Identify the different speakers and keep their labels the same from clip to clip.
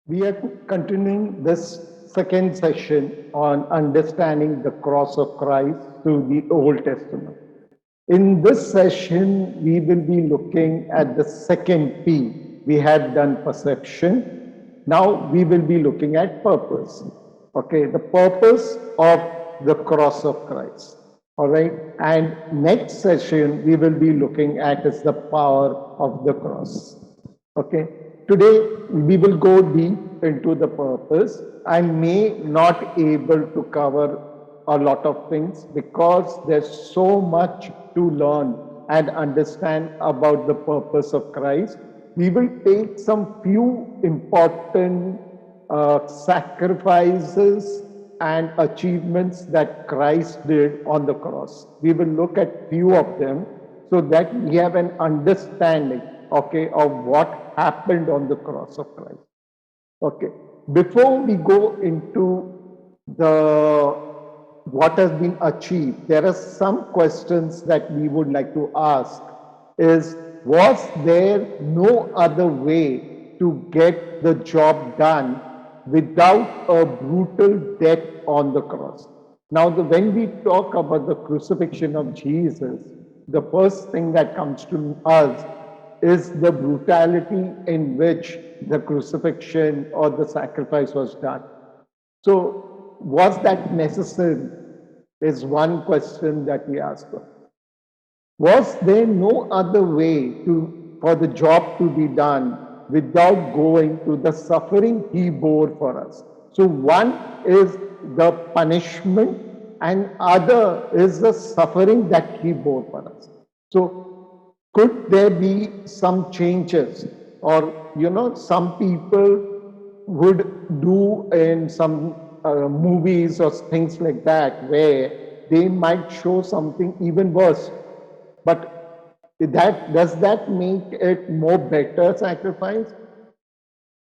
Speaker 1: We are continuing this second session on understanding the cross of Christ through the Old Testament. In this session, we will be looking at the second P. We had done perception. Now we will be looking at purpose. Okay, the purpose of the cross of Christ. All right, and next session we will be looking at is the power of the cross. Okay, today we will go deep into the purpose. I may not able to cover a lot of things because there's so much to learn and understand about the purpose of Christ. We will take some few important sacrifices and achievements that Christ did on the cross. We will look at few of them so that we have an understanding, okay, of what happened on the cross of Christ. Okay, before we go into the what has been achieved, there are some questions that we would like to ask. Is was there no other way to get the job done without a brutal death on the cross? Now, when we talk about the crucifixion of Jesus, the first thing that comes to us is the brutality in which the crucifixion or the sacrifice was done. So, was that necessary? Is one question that we ask. Was there no other way for the job to be done without going to the suffering he bore for us? So one is the punishment and other is the suffering that he bore for us. So could there be some changes, or some people would do in some movies or things like that where they might show something even worse, but does that make it more better sacrifice?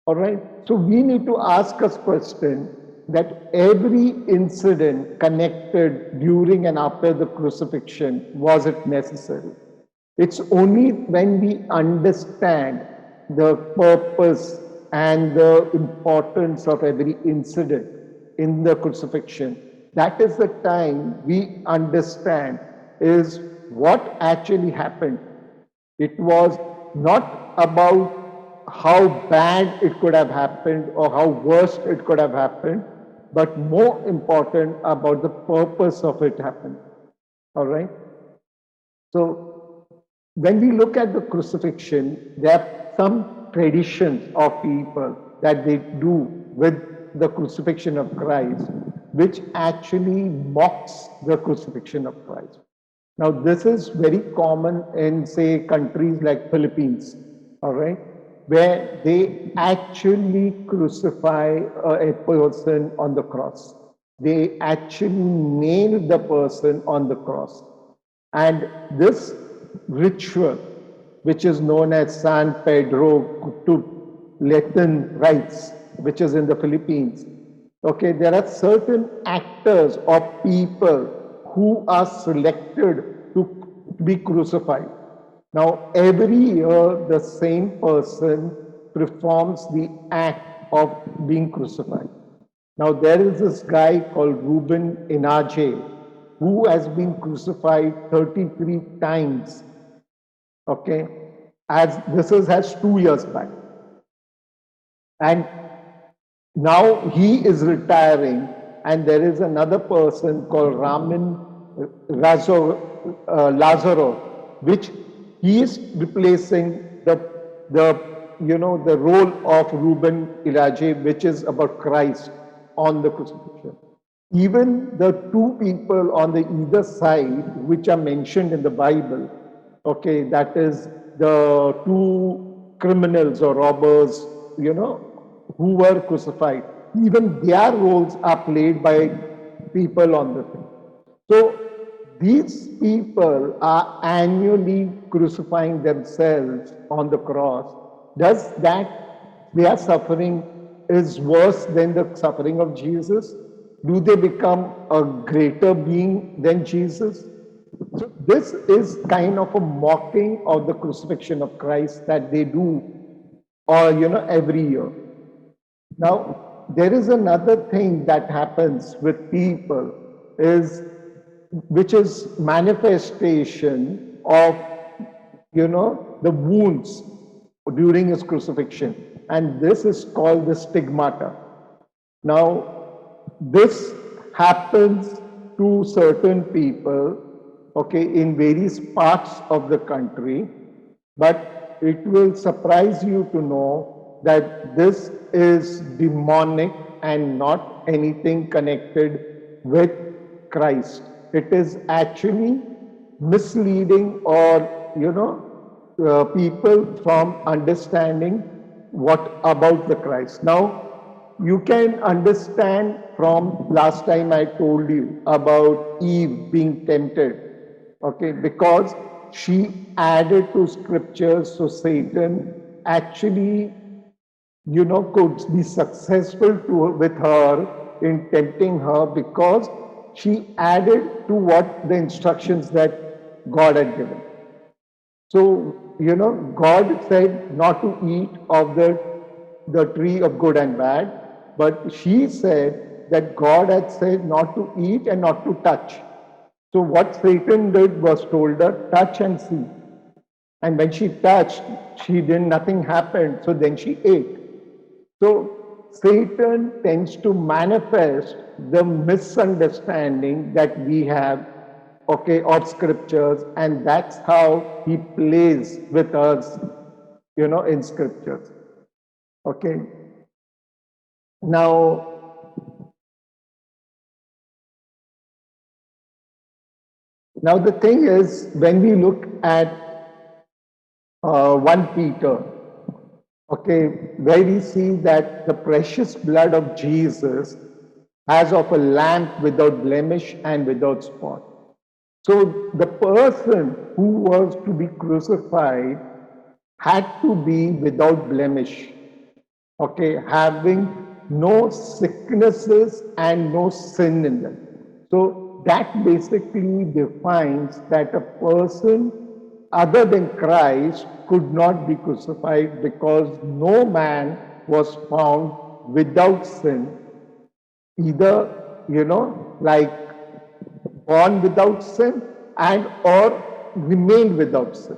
Speaker 1: All right. So we need to ask us question that every incident connected during and after the crucifixion, was it necessary? It's only when we understand the purpose and the importance of every incident in the crucifixion, that is the time we understand is what actually happened. It was not about how bad it could have happened or how worst it could have happened, but more important about the purpose of it happening. All right. So when we look at the crucifixion, there are some traditions of people that they do with the crucifixion of Christ, which actually mocks the crucifixion of Christ. Now, this is very common in, say, countries like Philippines, all right, where they actually crucify a person on the cross. They actually nail the person on the cross. And this ritual, which is known as San Pedro Kutub Latin rites, which is in the Philippines, okay, there are certain actors or people who are selected to be crucified. Now, every year, the same person performs the act of being crucified. Now, there is this guy called Reuben Inaje who has been crucified 33 times. Okay, as this is has 2 years back. And now he is retiring, and there is another person called Lazaro, which he is replacing the role of Reuben Elijah, which is about Christ on the crucifixion. Even the two people on the either side, which are mentioned in the Bible, okay, that is the two criminals or robbers, who were crucified. Even their roles are played by people on the thing. So these people are annually crucifying themselves on the cross. Does that their suffering is worse than the suffering of Jesus? Do they become a greater being than Jesus? So this is kind of a mocking of the crucifixion of Christ that they do, or every year. Now, there is another thing that happens with people is which is manifestation of the wounds during his crucifixion, and this is called the stigmata. Now, this happens to certain people, okay, in various parts of the country, but it will surprise you to know that this is demonic and not anything connected with Christ. It is actually misleading or, people from understanding what about the Christ. Now, you can understand from last time I told you about Eve being tempted, okay, because she added to scriptures, so Satan actually, could be successful with her in tempting her because she added to what the instructions that God had given. So, God said not to eat of the tree of good and bad, but she said that God had said not to eat and not to touch. So what Satan did was told her, touch and see. And when she touched, nothing happened. So then she ate. So Satan tends to manifest the misunderstanding that we have, okay, of scriptures, and that's how he plays with us, in scriptures. Okay. Now, the thing is, when we look at 1 Peter, okay, where we see that the precious blood of Jesus as of a lamb without blemish and without spot. So the person who was to be crucified had to be without blemish, okay, having no sicknesses and no sin in them. So that basically defines that a person other than Christ could not be crucified because no man was found without sin, either, like born without sin and or remained without sin.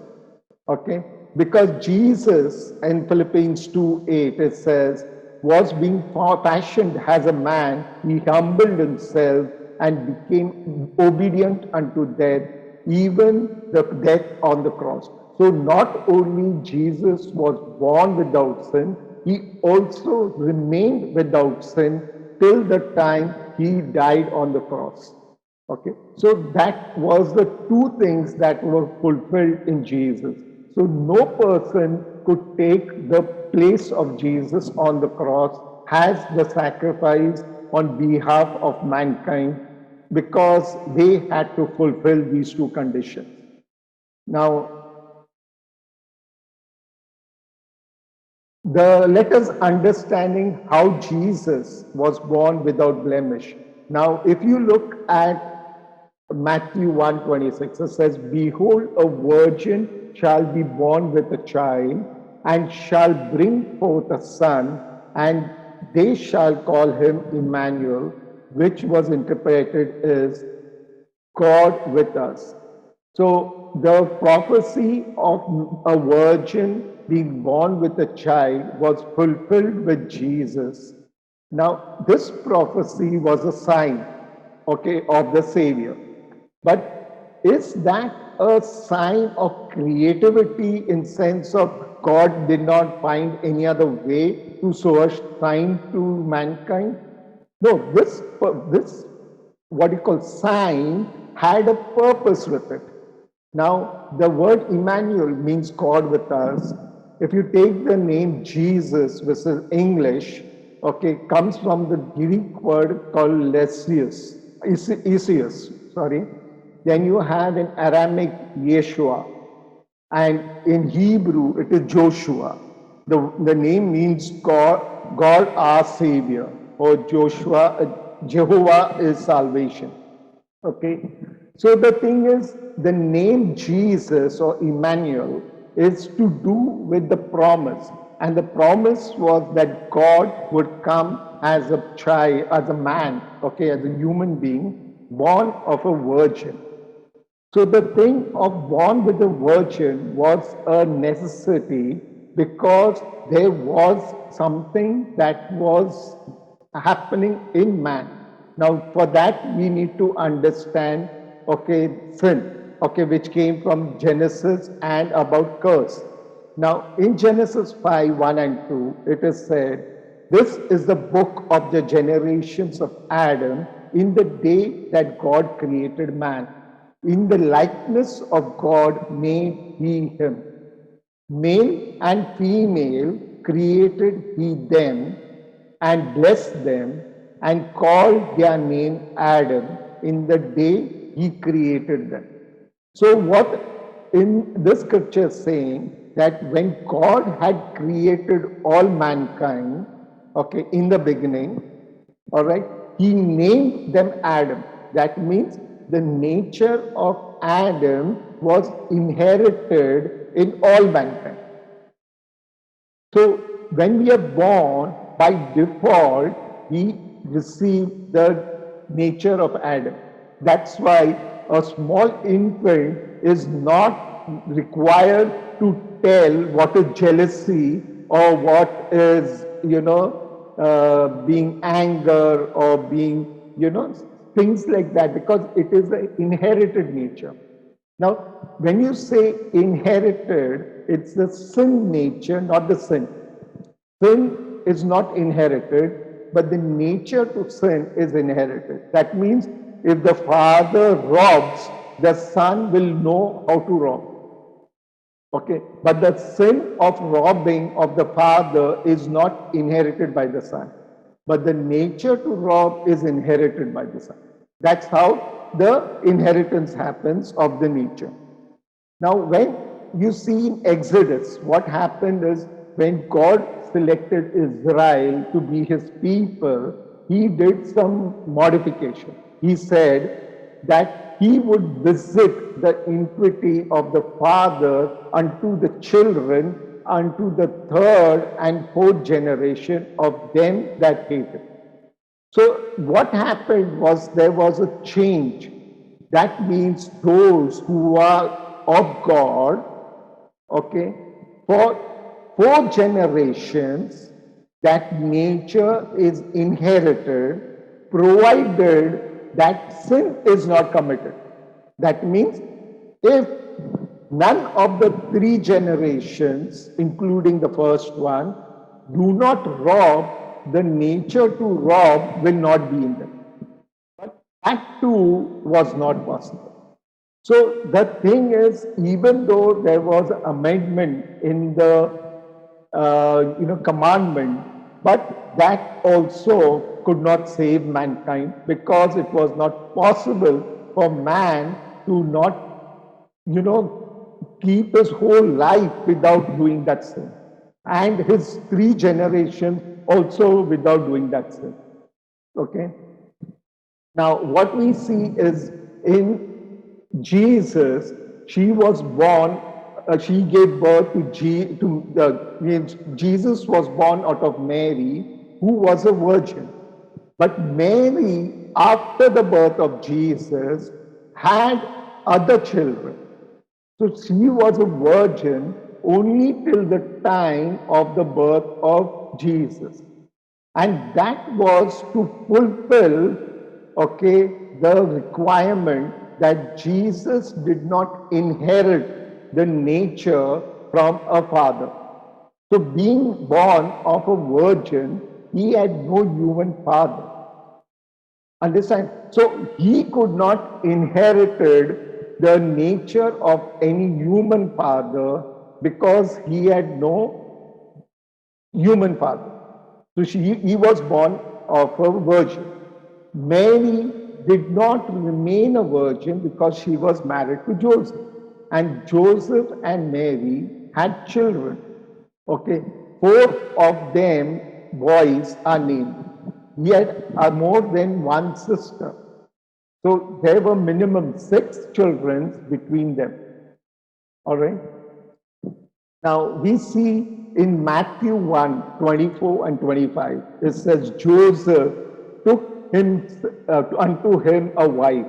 Speaker 1: Okay? Because Jesus in Philippians 2:8 it says, was being fashioned as a man, he humbled himself and became obedient unto death, even the death on the cross. So not only Jesus was born without sin, he also remained without sin till the time he died on the cross. Okay, so that was the two things that were fulfilled in Jesus. So no person could take the place of Jesus on the cross as the sacrifice on behalf of mankind because they had to fulfill these two conditions. Now, let us understanding how Jesus was born without blemish. Now, if you look at Matthew 1:26, it says, behold, a virgin shall be born with a child and shall bring forth a son, and they shall call him Emmanuel, which was interpreted as God with us. So the prophecy of a virgin being born with a child was fulfilled with Jesus. Now, this prophecy was a sign, okay, of the Savior. But is that a sign of creativity in sense of God did not find any other way to show a sign to mankind? No, this what you call sign had a purpose with it. Now, the word Emmanuel means God with us. If you take the name Jesus, which is English, okay, comes from the Greek word called Lesius, Isius, sorry. Then you have in Aramaic Yeshua, and in Hebrew it is Joshua. The name means God our Savior, or Jehovah is salvation. Okay, so the thing is, the name Jesus or Emmanuel is to do with the promise. And the promise was that God would come as a child, as a man, okay, as a human being, born of a virgin. So the thing of born with a virgin was a necessity because there was something that was happening in man. Now, for that, we need to understand, okay, sin, okay, which came from Genesis and about curse. Now, in Genesis 5 1 and 2, it is said, this is the book of the generations of Adam in the day that God created man. In the likeness of God made he him. Male and female created he them and blessed them and called their name Adam in the day he created them. So what in this scripture is saying that when God had created all mankind, okay, in the beginning, all right, he named them Adam. That means the nature of Adam was inherited in all mankind. So when we are born, by default, we receive the nature of Adam. That's why a small infant is not required to tell what is jealousy or what is, being anger or being, things like that, because it is an inherited nature. Now, when you say inherited, it's the sin nature, not the sin. Sin is not inherited, but the nature to sin is inherited. That means if the father robs, the son will know how to rob. Okay, but the sin of robbing of the father is not inherited by the son, but the nature to rob is inherited by the son. That's how the inheritance happens of the nature. Now, when you see in Exodus, what happened is when God selected Israel to be his people, he did some modification. He said that he would visit the iniquity of the father unto the children, unto the third and fourth generation of them that hated. So what happened was there was a change. That means those who are of God, okay, for 4 generations, that nature is inherited provided that sin is not committed. That means if none of the 3 generations, including the first one, do not rob, the nature to rob will not be in them. But that too was not possible. So the thing is, even though there was an amendment in the commandment, but that also could not save mankind because it was not possible for man to not, keep his whole life without doing that sin, and his 3 generations also without doing that sin. Okay. Now, what we see is in Jesus, she was born, she gave birth to means Jesus was born out of Mary, who was a virgin. But Mary, after the birth of Jesus, had other children. So she was a virgin only till the time of the birth of Jesus. And that was to fulfill, okay, the requirement that Jesus did not inherit the nature from a father. So being born of a virgin, he had no human father. Understand? So he could not inherited the nature of any human father because he had no human father. So he was born of a virgin. Mary did not remain a virgin because she was married to Joseph. And Joseph and Mary had children. Okay, 4 of them boys are named. Yet are more than one sister. So there were minimum 6 children between them. All right. Now we see in Matthew 1:24 and 25, it says, Joseph took him unto him a wife,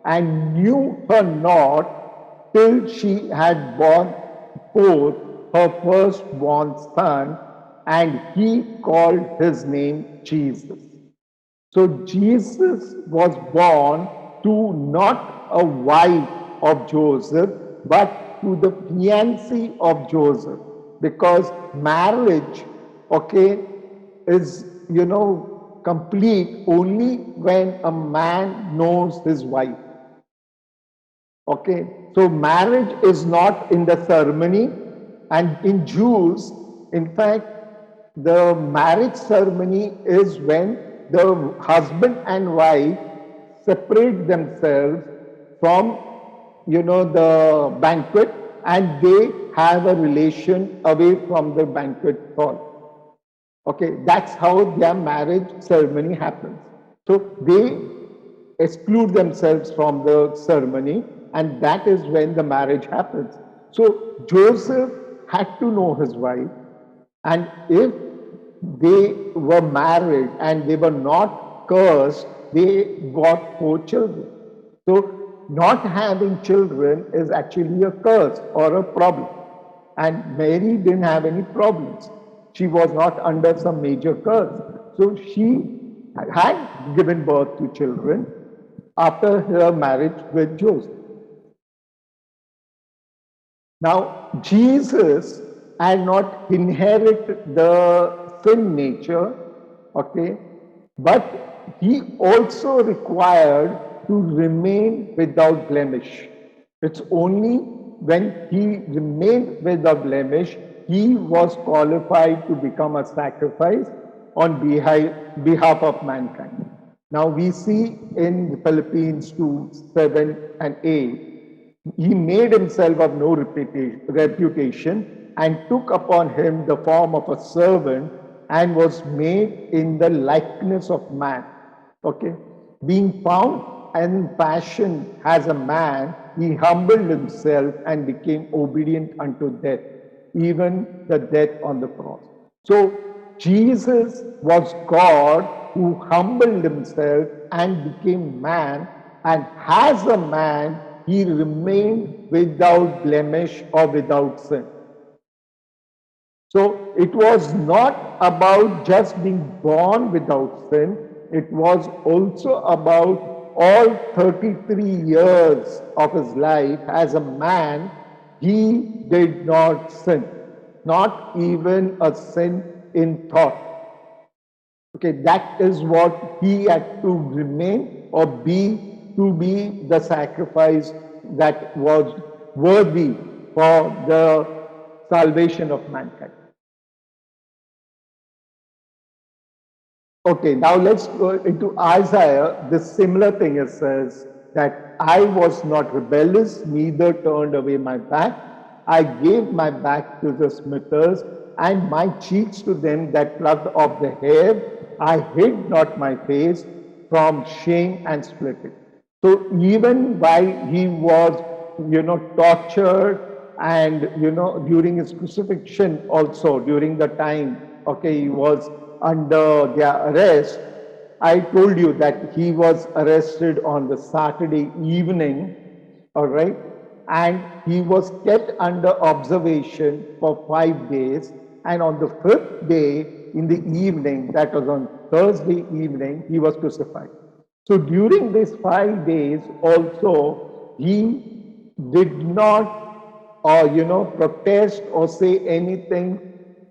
Speaker 1: and knew her not till she had borne forth her firstborn son, and he called his name Jesus. So Jesus was born to not a wife of Joseph, but to the fiancée of Joseph. Because marriage, okay, is, complete only when a man knows his wife. Okay, so marriage is not in the ceremony, and in Jews, in fact, the marriage ceremony is when the husband and wife separate themselves from, the banquet, and they have a relation away from the banquet hall. Okay, that's how their marriage ceremony happens. So they exclude themselves from the ceremony, and that is when the marriage happens. So Joseph had to know his wife, and if they were married and they were not cursed, they got 4 children. So not having children is actually a curse or a problem. And Mary didn't have any problems. She was not under some major curse. So she had given birth to children after her marriage with Joseph. Now, Jesus had not inherited the sin nature, okay, but he also required to remain without blemish. It's only when he remained without blemish, he was qualified to become a sacrifice on behalf of mankind. Now we see in Philippians 2, 7 and 8, he made himself of no reputation and took upon him the form of a servant and was made in the likeness of man. Okay? Being found and fashioned as a man, he humbled himself and became obedient unto death, even the death on the cross. So Jesus was God who humbled himself and became man, and as a man, he remained without blemish or without sin. So it was not about just being born without sin, it was also about all 33 years of his life as a man, he did not sin, not even a sin in thought. Okay, that is what he had to remain or be to be the sacrifice that was worthy for the salvation of mankind. Okay, now let's go into Isaiah. The similar thing it says that I was not rebellious, neither turned away my back. I gave my back to the smithers and my cheeks to them that plucked off the hair. I hid not my face from shame and splitting. So even while he was, tortured and, during his crucifixion also, during the time, okay, he was under their arrest, I told you that he was arrested on the Saturday evening, all right, and he was kept under observation for 5 days. And on the fifth day in the evening, that was on Thursday evening, he was crucified. So during these 5 days also, he did not, protest or say anything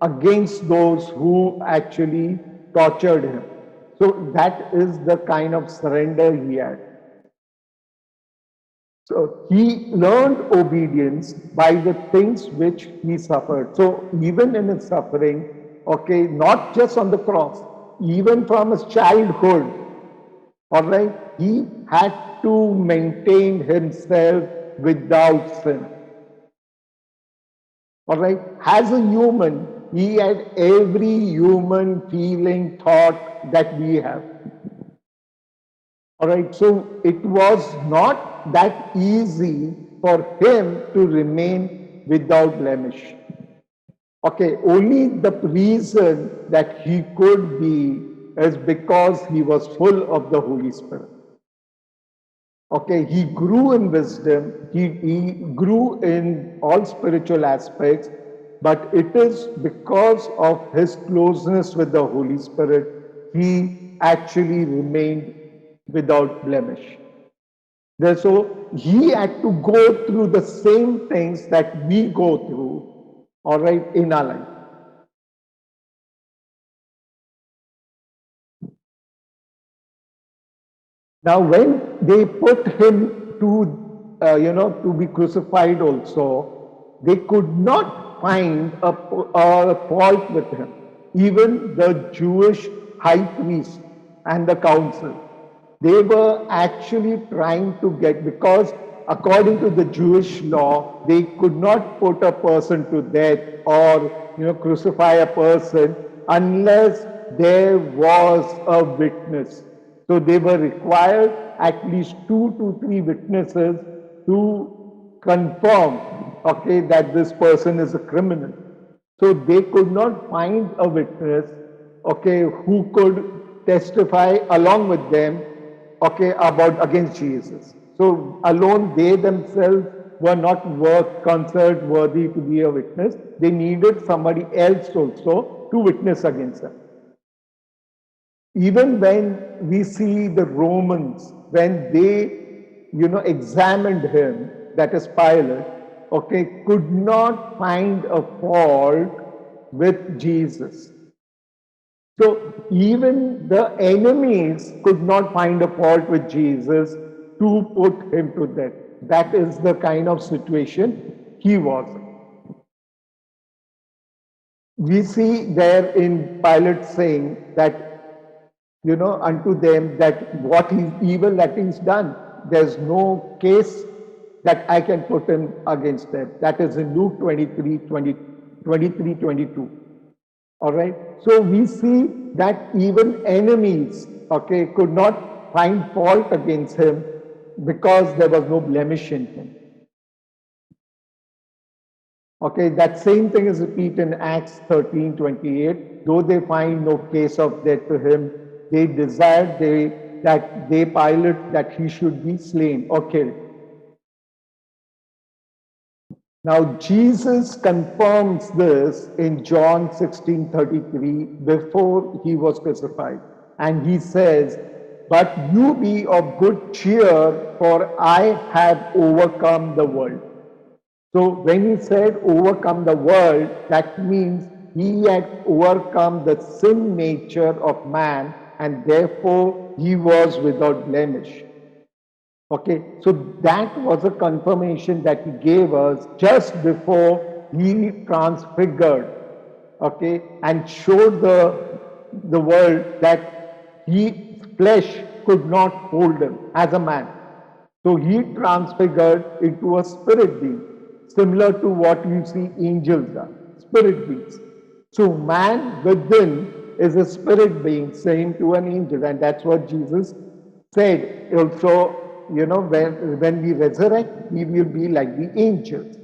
Speaker 1: against those who actually tortured him. So that is the kind of surrender he had. So he learned obedience by the things which he suffered. So even in his suffering, okay, not just on the cross, even from his childhood, all right, he had to maintain himself without sin. All right, as a human, he had every human feeling, thought that we have. All right, so it was not that easy for him to remain without blemish. Okay, only the reason that he could be is because he was full of the Holy Spirit. Okay, he grew in wisdom, he grew in all spiritual aspects, but it is because of his closeness with the Holy Spirit, he actually remained without blemish. So he had to go through the same things that we go through, all right, in our life. Now, when they put him to, to be crucified also, they could not find a fault with him. Even the Jewish high priest and the council, they were actually trying to get, because according to the Jewish law, they could not put a person to death or, crucify a person unless there was a witness. So they were required at least 2 to 3 witnesses to confirm, okay, that this person is a criminal. So they could not find a witness, okay, who could testify along with them, okay, about against Jesus. So alone they themselves were not considered worthy to be a witness. They needed somebody else also to witness against them. Even when we see the Romans, when they, examined him, that is Pilate, okay, could not find a fault with Jesus. So even the enemies could not find a fault with Jesus to put him to death. That is the kind of situation he was. We see there in Pilate saying that, unto them that what is evil that is done, there's no case that I can put him against them. That is in Luke 23:22. All right. So we see that even enemies, okay, could not find fault against him because there was no blemish in him. Okay, that same thing is repeated in Acts 13:28. Though they find no case of death to him, they desired that they Pilate that he should be slain or killed. Now Jesus confirms this in John 16:33 before he was crucified. And he says, "But you be of good cheer, for I have overcome the world." So when he said overcome the world, that means he had overcome the sin nature of man, and therefore he was without blemish. Okay, so that was a confirmation that he gave us just before he transfigured, okay, and showed the world that he flesh could not hold him as a man. So he transfigured into a spirit being, similar to what you see angels are, spirit beings. So man within is a spirit being, same to an angel, and that's what Jesus said. Also, when we resurrect, we will be like the angels.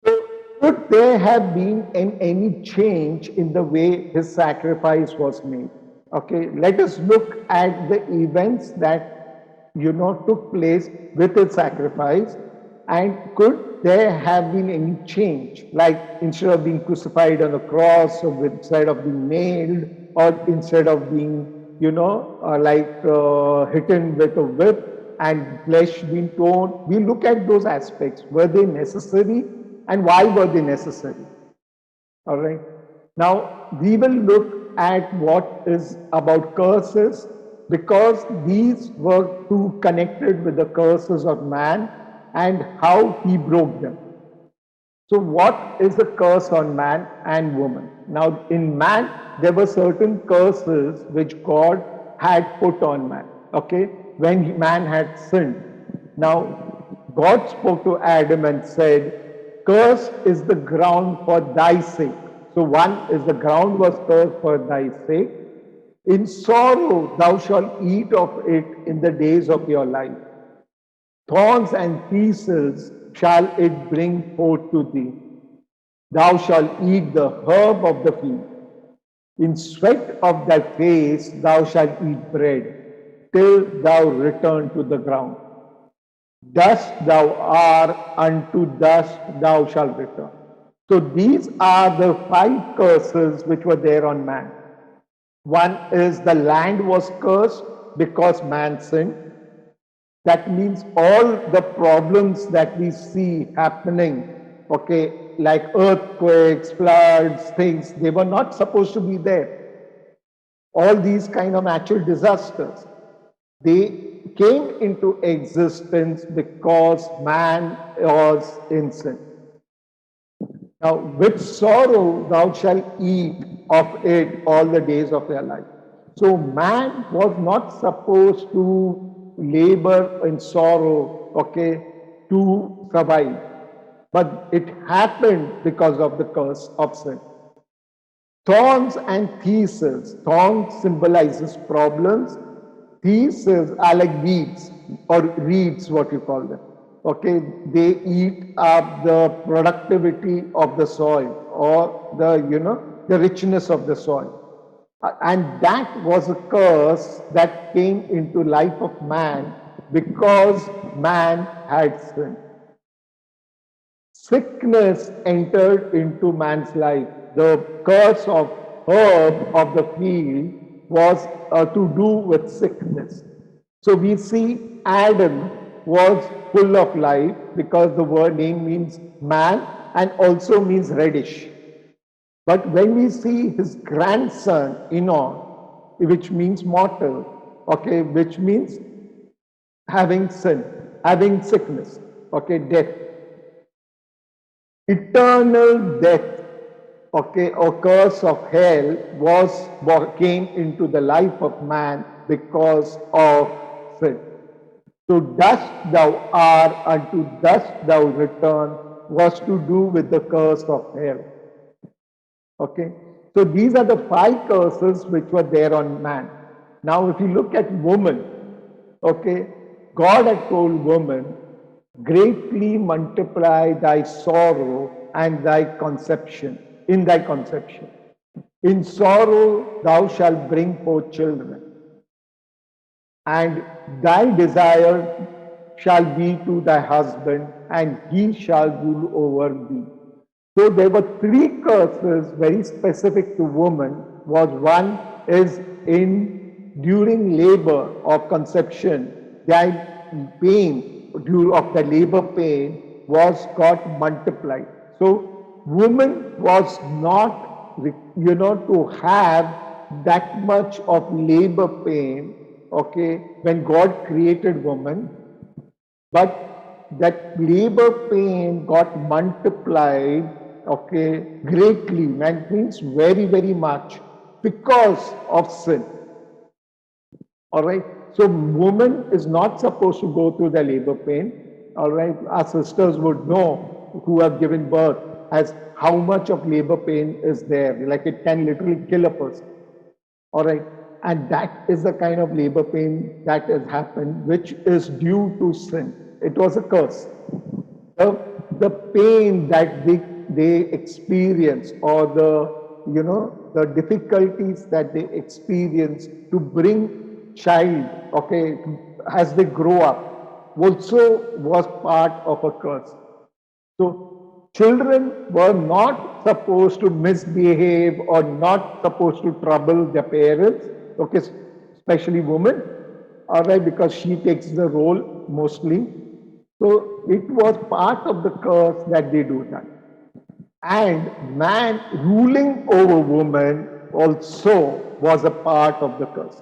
Speaker 1: So, could there have been any change in the way his sacrifice was made? Okay, let us look at the events that took place with his sacrifice, and could there have been any change, like instead of being crucified on the cross, or instead of being nailed, or instead of being hidden with a whip and flesh being torn? We look at those aspects. Were they necessary, and why were they necessary? All right. Now we will look at what is about curses, because these were too connected with the curses of man and how he broke them. So what is the curse on man and woman? Now in man, there were certain curses which God had put on man, okay, when man had sinned. Now God spoke to Adam and said, "Cursed is the ground for thy sake." So one is the ground was cursed for thy sake. "In sorrow thou shalt eat of it in the days of your life. Thorns and thistles shall it bring forth to thee." Thou shalt eat the herb of the field. In sweat of thy face thou shalt eat bread, till thou return to the ground. Dust thou art, unto dust thou shalt return. So these are the five curses which were there on man. One is the land was cursed because man sinned. That means all the problems that we see happening, okay, like earthquakes, floods, things, they were not supposed to be there. All these kind of natural disasters, they came into existence because man was in sin. Now, with sorrow thou shalt eat of it all the days of thy life. So, man was not supposed to labor in sorrow, okay, to survive. But it happened because of the curse of sin. Thorns and thistles. Thorns symbolizes problems. Thistles are like weeds or reeds, what you call them. Okay, they eat up the productivity of the soil or the richness of the soil. And that was a curse that came into life of man because man had sinned. Sickness entered into man's life. The curse of herb of the field was to do with sickness. So we see Adam was full of life because the word name means man and also means reddish. But when we see his grandson Enoch, which means mortal, okay, which means having sin, having sickness, okay, death. Eternal death, okay, or curse of hell came into the life of man because of sin. So dust thou art, unto dust thou return, was to do with the curse of hell. Okay, so these are the five curses which were there on man. Now, if you look at woman, okay, God had told woman, greatly multiply thy sorrow and thy conception, in thy conception. In sorrow thou shalt bring forth children, and thy desire shall be to thy husband, and he shall rule over thee. So there were three curses very specific to woman. Was one is in during labor of conception, that pain of the labor pain was got multiplied. So woman was not to have that much of labor pain, okay, when God created woman, but that labor pain got multiplied, okay, greatly. That means very, very much because of sin. All right. So woman is not supposed to go through the labor pain. All right. Our sisters would know who have given birth as how much of labor pain is there. Like it can literally kill a person. All right. And that is the kind of labor pain that has happened, which is due to sin. It was a curse. The pain that they experience, or the difficulties that they experience to bring child, okay, as they grow up, also was part of a curse. So children were not supposed to misbehave or not supposed to trouble their parents, okay, especially women, all right, because she takes the role mostly. So it was part of the curse that they do that. And man ruling over woman also was a part of the curse.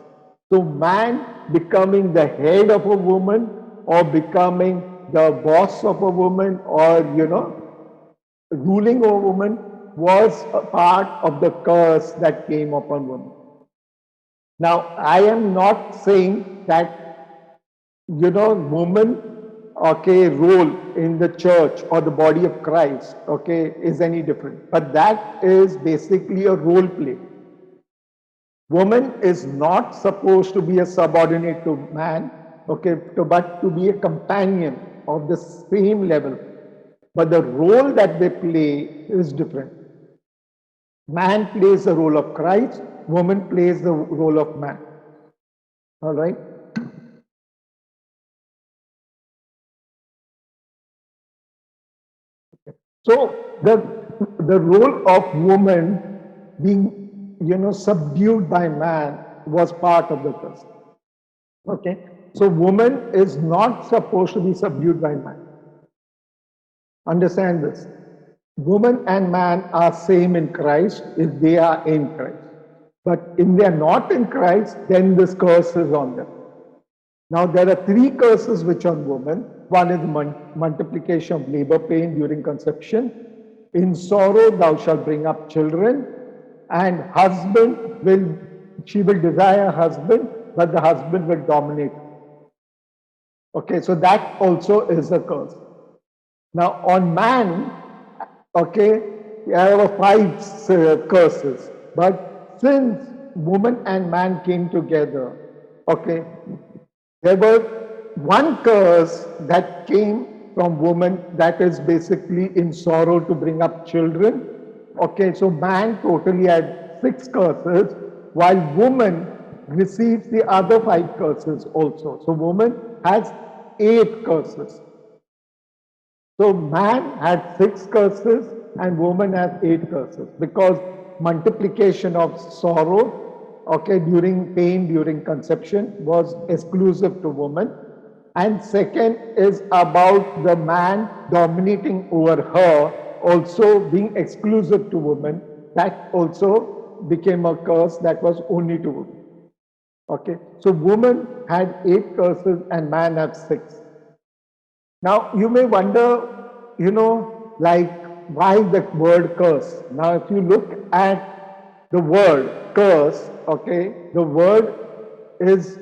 Speaker 1: So man becoming the head of a woman or becoming the boss of a woman or, ruling over woman was a part of the curse that came upon woman. Now, I am not saying that, woman, okay, role in the church or the body of Christ, okay, is any different. But that is basically a role play. Woman is not supposed to be a subordinate to man, okay, but to be a companion of the same level. but the role that they play is different. Man plays the role of Christ, woman plays the role of man. All right? So the role of woman being, subdued by man was part of the curse. Okay? So woman is not supposed to be subdued by man. Understand this. Woman and man are same in Christ if they are in Christ. But if they are not in Christ, then this curse is on them. Now there are three curses which on woman. One is multiplication of labor pain during conception. In sorrow thou shalt bring up children, and she will desire husband, but the husband will dominate. Okay, so that also is a curse. Now on man, okay, there were five curses, but since woman and man came together, okay, there was one curse that came from woman, that is basically in sorrow to bring up children. Okay, so man totally had 6 curses, while woman receives the other 5 curses also. So woman has 8 curses. So man had 6 curses and woman has 8 curses, because multiplication of sorrow, okay, during pain, during conception was exclusive to woman. And second is about the man dominating over her, also being exclusive to woman. That also became a curse that was only to women. Okay, so woman had 8 curses and man had 6. Now you may wonder, like why the word curse? Now if you look at the word curse, okay, the word is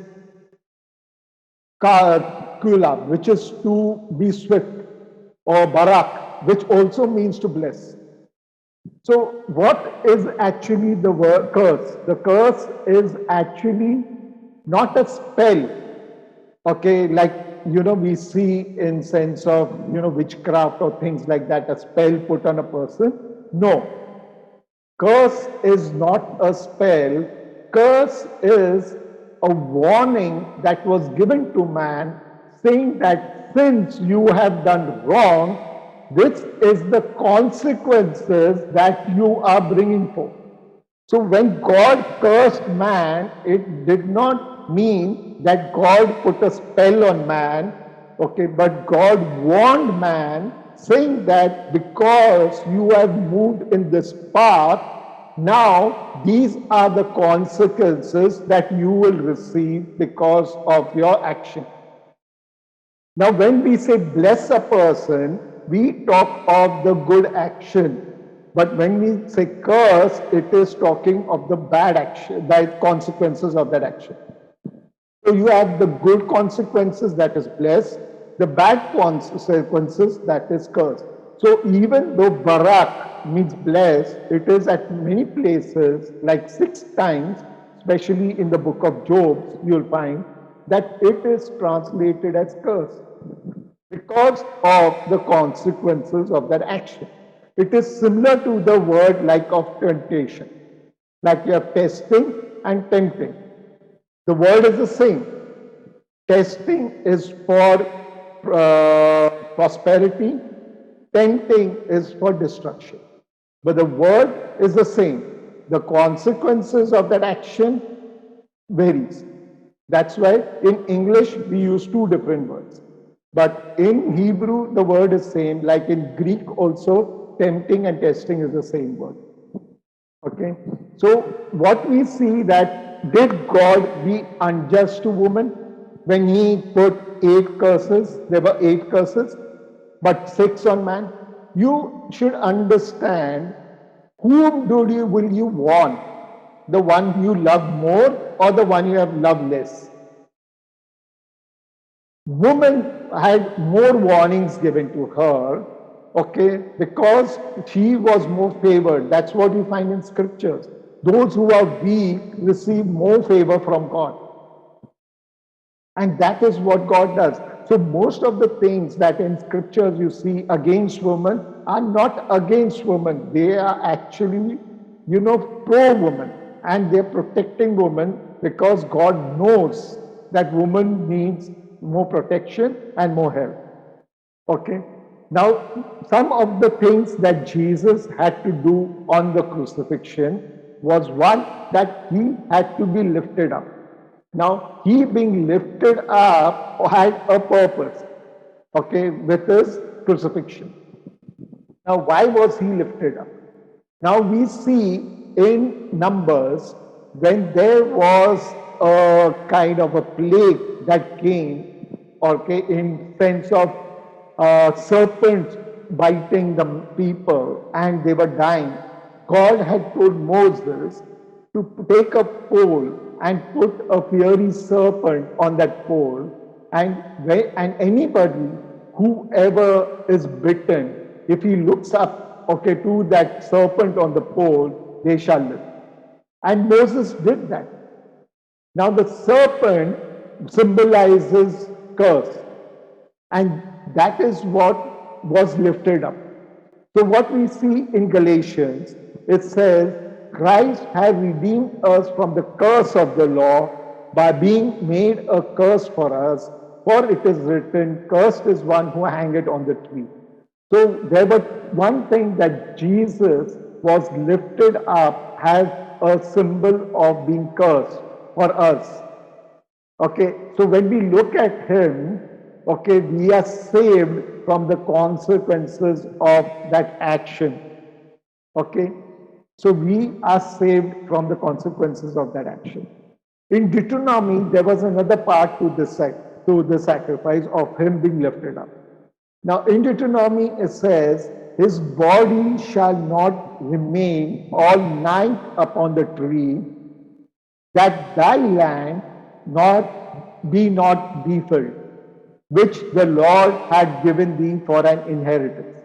Speaker 1: kula, which is to be swift, or barak, which also means to bless. So what is actually the word curse? The curse is actually not a spell, okay, like we see in sense of witchcraft or things like that, a spell put on a person. No, curse is not a spell. Curse is a warning that was given to man, saying that since you have done wrong, this is the consequences that you are bringing forth. So when God cursed man, it did not mean that God put a spell on man, okay, but God warned man, saying that because you have moved in this path, now these are the consequences that you will receive because of your action. Now when we say bless a person, we talk of the good action. But when we say curse, it is talking of the bad action, the consequences of that action. So you have the good consequences, that is blessed, the bad consequences, that is curse. So even though barak means blessed, it is at many places, like 6 times, especially in the book of Job, you'll find that it is translated as curse because of the consequences of that action. It is similar to the word like of temptation, like you are testing and tempting. The word is the same. Testing is for prosperity, tempting is for destruction. But the word is the same. The consequences of that action varies. That's why in English we use 2 different words. But in Hebrew, the word is same. Like in Greek also, tempting and testing is the same word. Okay. So what we see, that did God be unjust to woman when he put 8 curses? There were 8 curses, but 6 on man. You should understand, whom will you warn? The one you love more or the one you have loved less? Woman had more warnings given to her, okay, because she was more favored. That's what you find in scriptures. Those who are weak receive more favor from God. And that is what God does. So most of the things that in scriptures you see against women are not against women. They are actually, pro woman, and they're protecting women because God knows that woman needs more protection and more help. Okay. Now, some of the things that Jesus had to do on the crucifixion was one, that he had to be lifted up. Now, he being lifted up had a purpose, okay, with his crucifixion. Now, why was he lifted up? Now, we see in Numbers when there was a kind of a plague that came, okay, in sense of serpents biting the people and they were dying. God had told Moses to take a pole and put a fiery serpent on that pole, and anybody, whoever is bitten, if he looks up, okay, to that serpent on the pole, they shall live. And Moses did that. Now the serpent symbolizes curse, and that is what was lifted up. So what we see in Galatians, it says, Christ has redeemed us from the curse of the law by being made a curse for us. For it is written, cursed is one who hangeth on the tree. So there was one thing that Jesus was lifted up as a symbol of being cursed for us. Okay, so when we look at him, okay, we are saved from the consequences of that action. Okay, so we are saved from the consequences of that action. In Deuteronomy, there was another part to the sacrifice of him being lifted up. Now, in Deuteronomy, it says, his body shall not remain all night upon the tree, that thy land not defiled, which the Lord had given thee for an inheritance.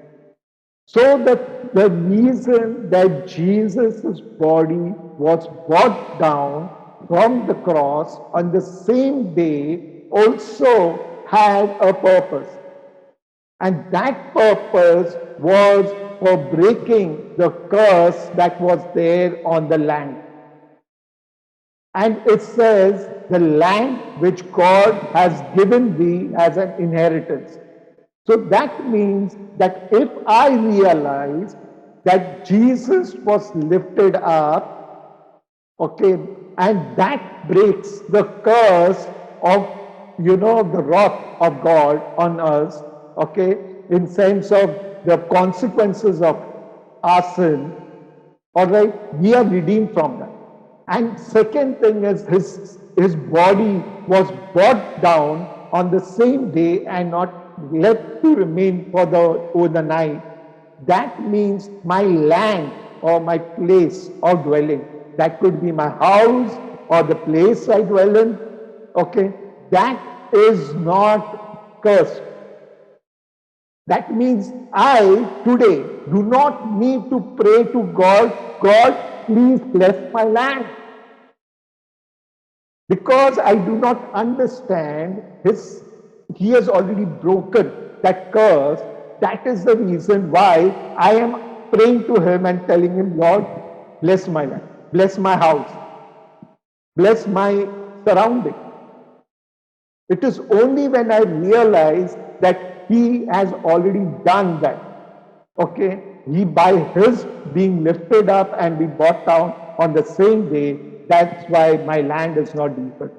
Speaker 1: So the reason that Jesus' body was brought down from the cross on the same day also had a purpose. And that purpose was for breaking the curse that was there on the land. And it says, the land which God has given thee as an inheritance. So that means that if I realize that Jesus was lifted up, okay, and that breaks the curse of, the wrath of God on us, okay, in sense of the consequences of our sin, all right, we are redeemed from that. And second thing is his body was brought down on the same day and not left to remain over the night. That means my land or my place of dwelling, that could be my house or the place I dwell in, okay, that is not cursed. That means I today do not need to pray to God, God, please bless my land. Because I do not understand he has already broken that curse. That is the reason why I am praying to him and telling him, Lord, bless my land, bless my house, bless my surrounding. It is only when I realize that he has already done that. Okay, he by his being lifted up and be brought down on the same day, that's why my land is not defiled.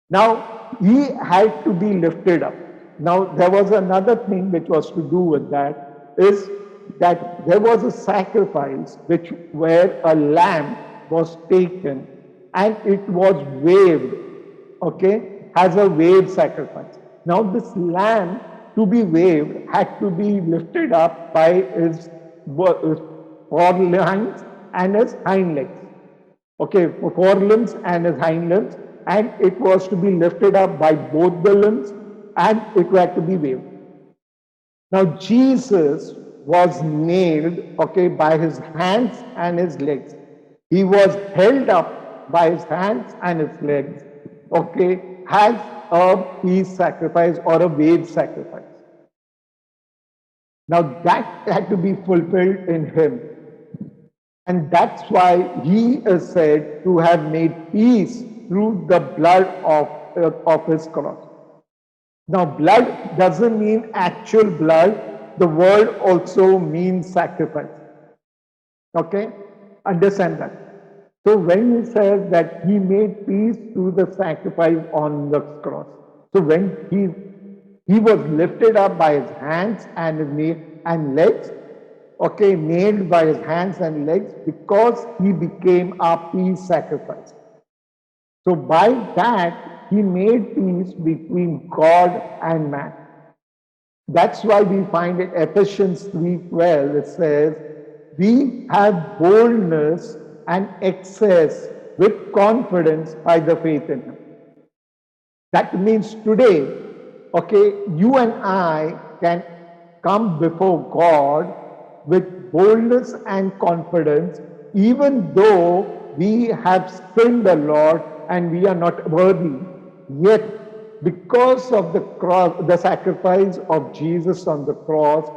Speaker 1: Now, he had to be lifted up. Now, there was another thing which was to do with that, is that there was a sacrifice where a lamb was taken and it was waved, okay, as a wave sacrifice. Now, this lamb to be waved had to be lifted up by his forelimbs and his hind legs. Okay, forelimbs and his hind limbs, and it was to be lifted up by both the limbs and it had to be waved. Now, Jesus was nailed, okay, by his hands and his legs. He was held up by his hands and his legs, okay, as a peace sacrifice or a wage sacrifice. Now that had to be fulfilled in him. And that's why he is said to have made peace through the blood of his cross. Now, blood doesn't mean actual blood. The word also means sacrifice. Okay? Understand that. So when he says that he made peace through the sacrifice on the cross. So when he was lifted up by his hands and legs, okay, nailed by his hands and legs because he became our peace sacrifice. So by that, he made peace between God and man. That's why we find in Ephesians 3:12, it says, we have boldness and access with confidence by the faith in him. That means today, okay, you and I can come before God with boldness and confidence, even though we have sinned a lot and we are not worthy. Yet, because of the cross, the sacrifice of Jesus on the cross,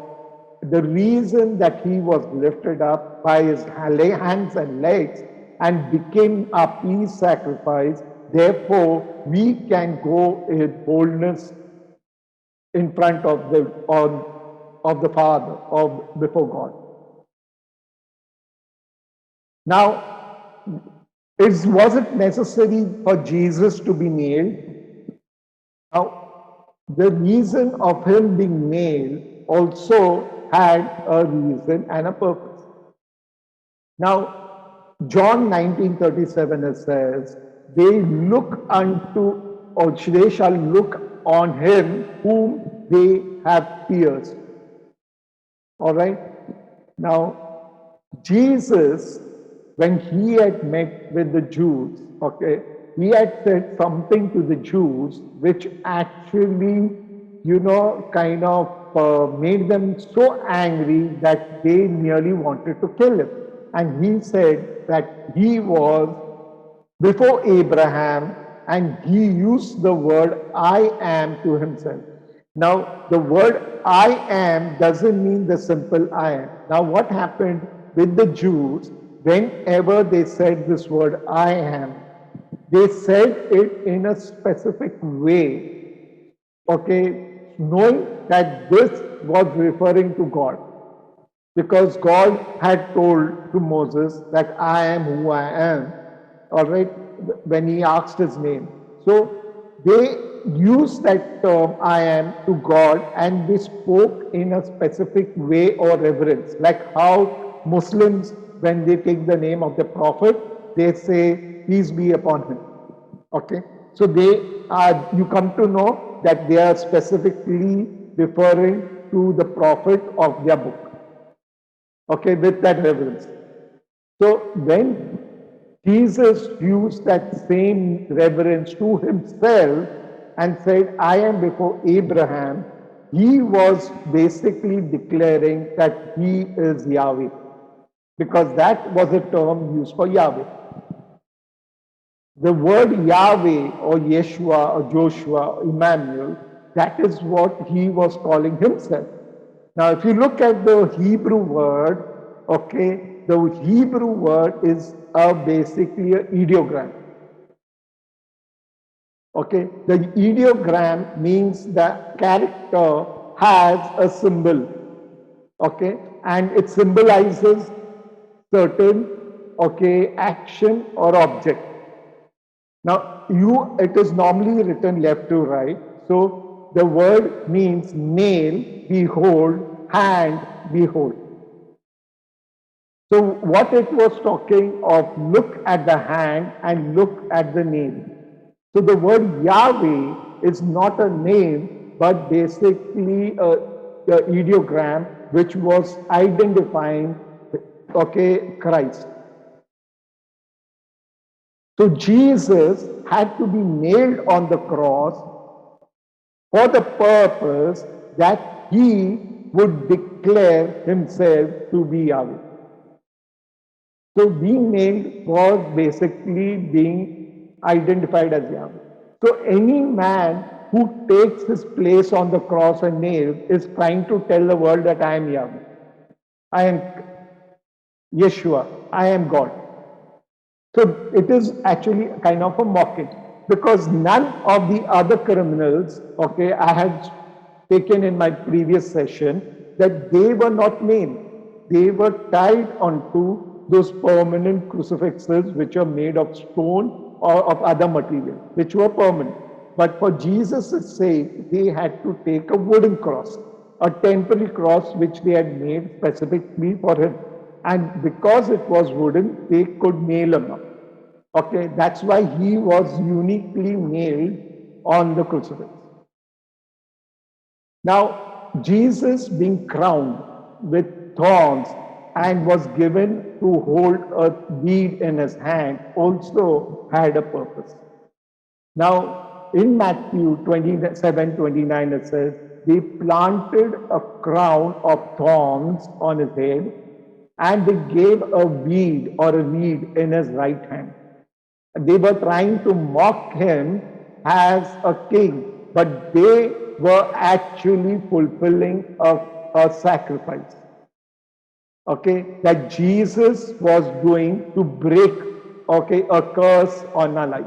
Speaker 1: the reason that he was lifted up by his hands and legs and became a peace sacrifice, therefore we can go in boldness in front of the Father, or before God. Now, was it necessary for Jesus to be nailed? Now, the reason of him being nailed also had a reason and a purpose. Now, John 19:37 it says, they look unto, or they shall look on him whom they have pierced. All right? Now, Jesus, when he had met with the Jews, okay, he had said something to the Jews which actually, kind of made them so angry that they nearly wanted to kill him. And he said that he was before Abraham, and he used the word I am to himself. Now, the word I am doesn't mean the simple I am. Now, what happened with the Jews, whenever they said this word I am, they said it in a specific way, okay, knowing that this was referring to God. Because God had told to Moses that I am who I am, all right, when he asked his name. So they used that term I am to God, and they spoke in a specific way or reverence, like how Muslims, when they take the name of the Prophet, they say, peace be upon him. Okay, so you come to know that they are specifically referring to the Prophet of their book. Okay, with that reverence. So when Jesus used that same reverence to himself and said, I am before Abraham, he was basically declaring that he is Yahweh, because that was a term used for Yahweh. The word Yahweh or Yeshua or Joshua or Emmanuel, that is what he was calling himself. Now, if you look at the Hebrew word, okay, the Hebrew word is basically an ideogram. Okay, the ideogram means the character has a symbol, okay, and it symbolizes certain, okay, action or object. Now, it is normally written left to right. So the word means nail, behold, hand, behold. So what it was talking of, look at the hand and look at the nail. So the word Yahweh is not a name, but basically a ideogram which was identifying, okay, Christ. So Jesus had to be nailed on the cross for the purpose that he would declare himself to be Yahweh. So being nailed was basically being identified as Yahweh. So any man who takes his place on the cross and nail is trying to tell the world that I am Yahweh, I am Yeshua, I am God. So it is actually kind of a mocking, because none of the other criminals, okay, I had taken in my previous session, that they were not nailed. They were tied onto those permanent crucifixes which are made of stone or of other material, which were permanent. But for Jesus' sake, they had to take a wooden cross, a temporary cross which they had made specifically for him. And because it was wooden, they could nail him up. Okay, that's why he was uniquely nailed on the crucifix. Now, Jesus being crowned with thorns and was given to hold a reed in his hand also had a purpose. Now, in Matthew 27:29, it says, they planted a crown of thorns on his head and they gave a weed or a reed in his right hand. They were trying to mock him as a king, but they were actually fulfilling a sacrifice. Okay, that Jesus was doing to break, okay, a curse on our life.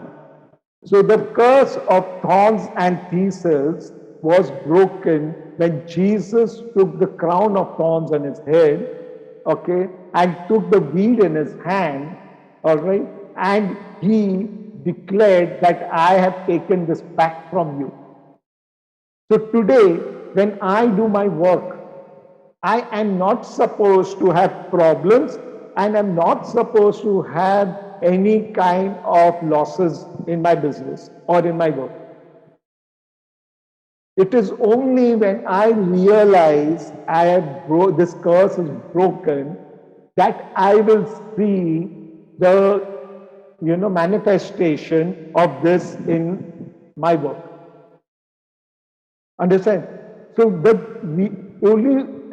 Speaker 1: So the curse of thorns and thistles was broken when Jesus took the crown of thorns on his head, okay, and took the weed in his hand, all right, and he declared that I have taken this back from you. So today, when I do my work, I am not supposed to have problems and I'm not supposed to have any kind of losses in my business or in my work. It is only when I realize I have this curse is broken that I will see the manifestation of this in my work. Understand? So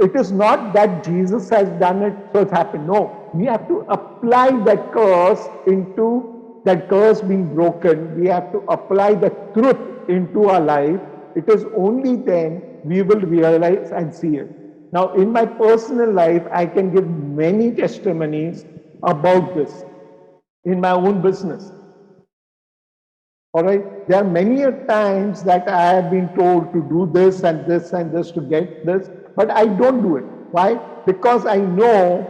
Speaker 1: it is not that Jesus has done it, so it's happened. No, we have to apply that curse into that curse being broken. We have to apply the truth into our life. It is only then we will realize and see it. Now, in my personal life, I can give many testimonies about this in my own business. All right. There are many times that I have been told to do this and this and this to get this, but I don't do it. Why? Because I know,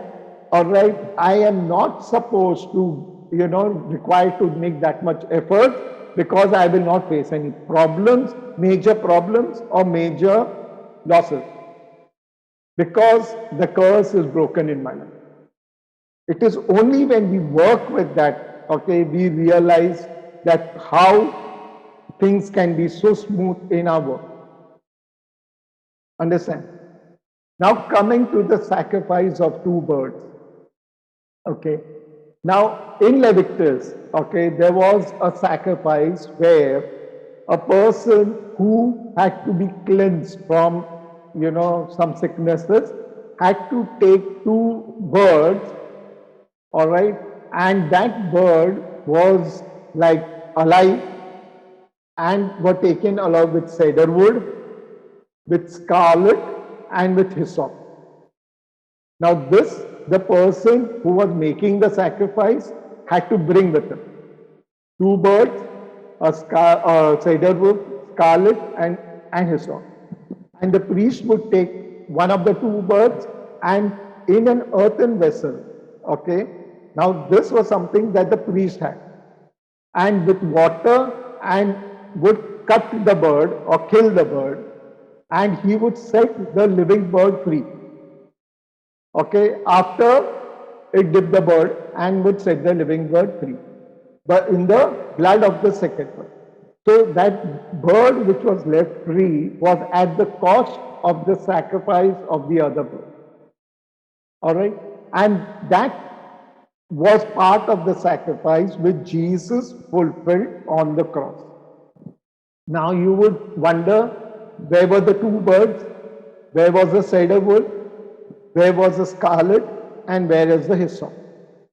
Speaker 1: all right, I am not supposed to, required to make that much effort, because I will not face any problems, major problems or major losses, because the curse is broken in my life. It is only when we work with that, okay, we realize that how things can be so smooth in our work. Understand? Now coming to the sacrifice of two birds. Okay. Now in Leviticus, okay, there was a sacrifice where a person who had to be cleansed from, some sicknesses had to take two birds, all right, and that bird was like alive and were taken along with cedar wood, with scarlet, and with hyssop. Now this, the person who was making the sacrifice had to bring with him two birds, a cedar wood, scarlet, and hyssop. And the priest would take one of the two birds and in an earthen vessel, okay. Now this was something that the priest had, and with water, and would cut the bird or kill the bird, and he would set the living bird free. Okay, after it dipped the bird and would set the living bird free, but in the blood of the second bird. So that bird which was left free was at the cost of the sacrifice of the other bird. All right, and that was part of the sacrifice which Jesus fulfilled on the cross. Now you would wonder, where were the two birds? Where was the cedar wood? Where was the scarlet? And where is the hyssop?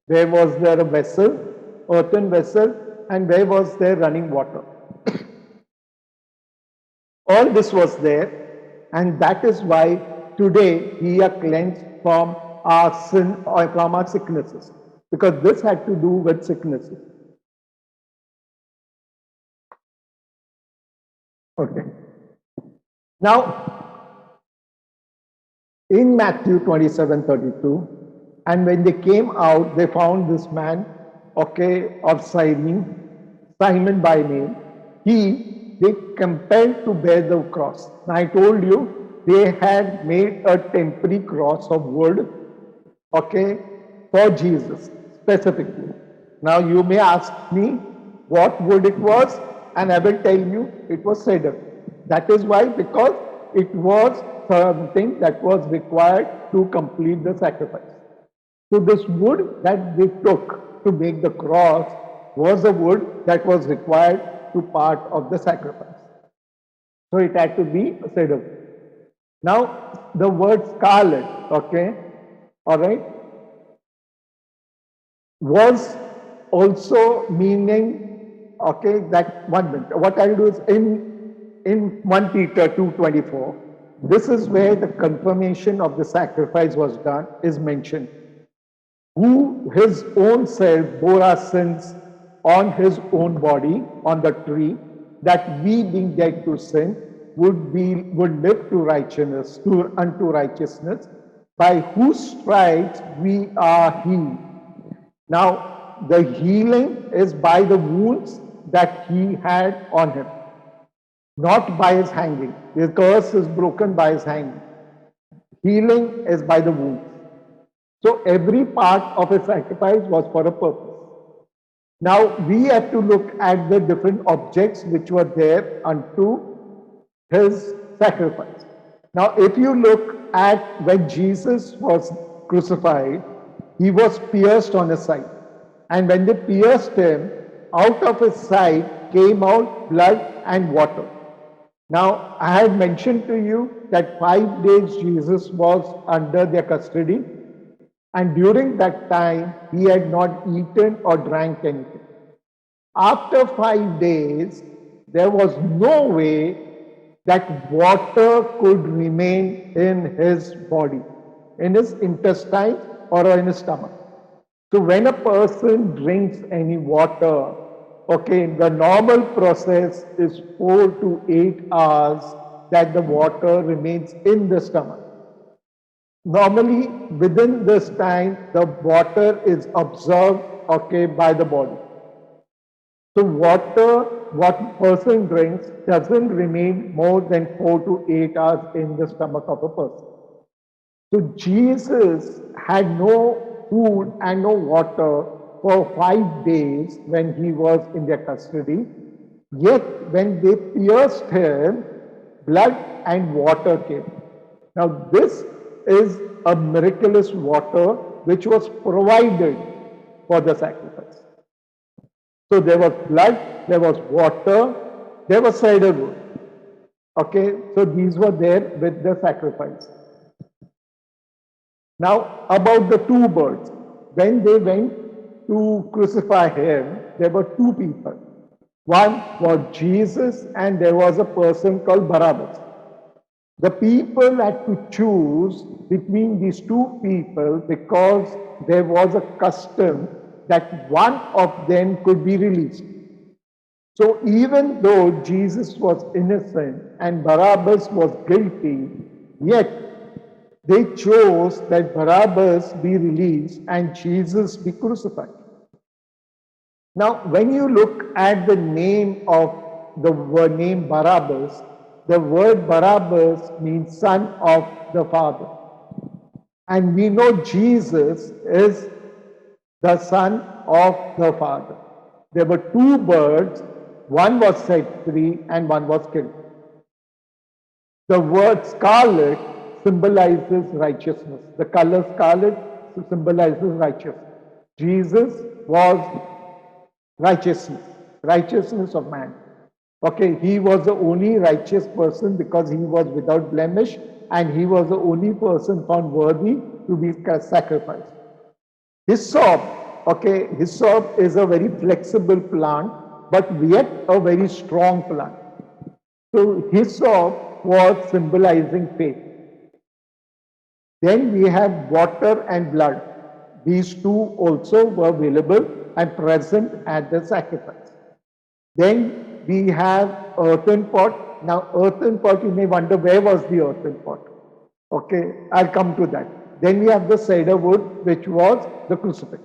Speaker 1: Where was there a vessel, earthen vessel? And where was there running water? All this was there, and that is why today we are cleansed from our sin or from our sicknesses, because this had to do with sicknesses. Okay. Now, in Matthew 27:32, and when they came out, they found this man, okay, of Simon by name. They compelled to bear the cross. Now, I told you they had made a temporary cross of wood, okay, for Jesus specifically. Now, you may ask me what wood it was, and I will tell you it was cedar. That is why, because it was something that was required to complete the sacrifice. So, this wood that they took to make the cross was a wood that was required to part of the sacrifice. So, it had to be a cedar. Now, the word scarlet, okay, all right, was also meaning, okay, that 1 minute. What I'll do is in 1 Peter 2:24, this is where the confirmation of the sacrifice was done, is mentioned. Who his own self bore our sins on his own body on the tree, that we being dead to sin would live to righteousness, unto righteousness, by whose stripes we are healed. Now, the healing is by the wounds that he had on him, not by his hanging. The curse is broken by his hanging. Healing is by the wounds. So every part of his sacrifice was for a purpose. Now we have to look at the different objects which were there unto his sacrifice. Now, if you look at when Jesus was crucified, he was pierced on his side. And when they pierced him, out of his side came out blood and water. Now, I had mentioned to you that 5 days Jesus was under their custody, and during that time, he had not eaten or drank anything. After 5 days, there was no way that water could remain in his body, in his intestines or in his stomach. So when a person drinks any water, okay, the normal process is 4 to 8 hours that the water remains in the stomach. Normally, within this time, the water is absorbed, okay, by the body. So water, what person drinks, doesn't remain more than 4 to 8 hours in the stomach of a person. So Jesus had no food and no water for 5 days when he was in their custody. Yet when they pierced him, blood and water came. Now this is a miraculous water which was provided for the sacrifice. So there was blood, there was water, there was cider wood. Okay, so these were there with the sacrifice. Now, about the two birds. When they went to crucify him, there were two people. One was Jesus, and there was a person called Barabbas. The people had to choose between these two people because there was a custom that one of them could be released. So even though Jesus was innocent and Barabbas was guilty, yet they chose that Barabbas be released and Jesus be crucified. Now, when you look at the name of the name Barabbas, the word Barabbas means son of the Father. And we know Jesus is the son of the Father. There were two birds, one was set free and one was killed. The word scarlet symbolizes righteousness. The color scarlet symbolizes righteousness. Jesus was righteousness of man. Okay, he was the only righteous person because he was without blemish, and he was the only person found worthy to be sacrificed. Hyssop, okay, hyssop is a very flexible plant, but yet a very strong plant. So hyssop was symbolizing faith. Then we have water and blood. These two also were available and present at the sacrifice. Then we have earthen pot. Now, earthen pot, you may wonder where was the earthen pot? Okay, I'll come to that. Then we have the cedar wood, which was the crucifix.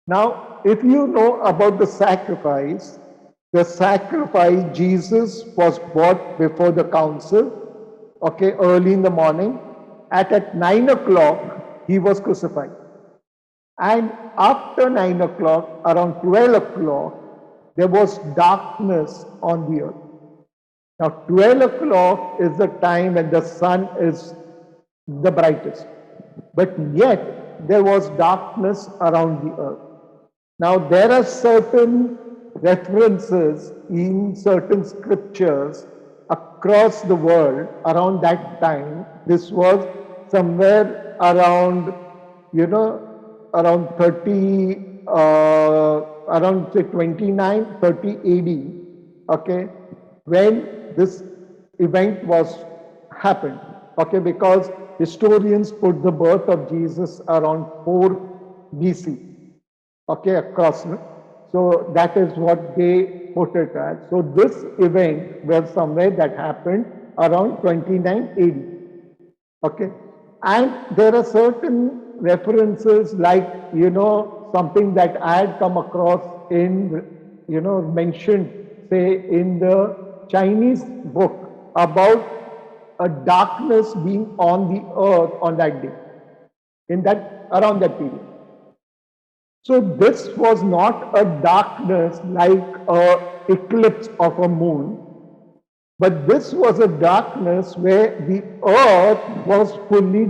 Speaker 1: Now, if you know about the sacrifice, Jesus was brought before the council, okay, early in the morning. At 9 o'clock, he was crucified. And after 9 o'clock, around 12 o'clock, there was darkness on the earth. Now, 12 o'clock is the time when the sun is the brightest. But yet, there was darkness around the earth. Now, there are certain references in certain scriptures across the world around that time. This was somewhere around, around 30, around say 29, 30 AD, okay, when this event was happened, okay, because historians put the birth of Jesus around 4 BC, okay, across. So that is what they put it as. So this event was somewhere that happened around 29 AD. Okay. And there are certain references like, something that I had come across in, mentioned, say, in the Chinese book about a darkness being on the earth on that day, around that period. So this was not a darkness like an eclipse of a moon, but this was a darkness where the earth was fully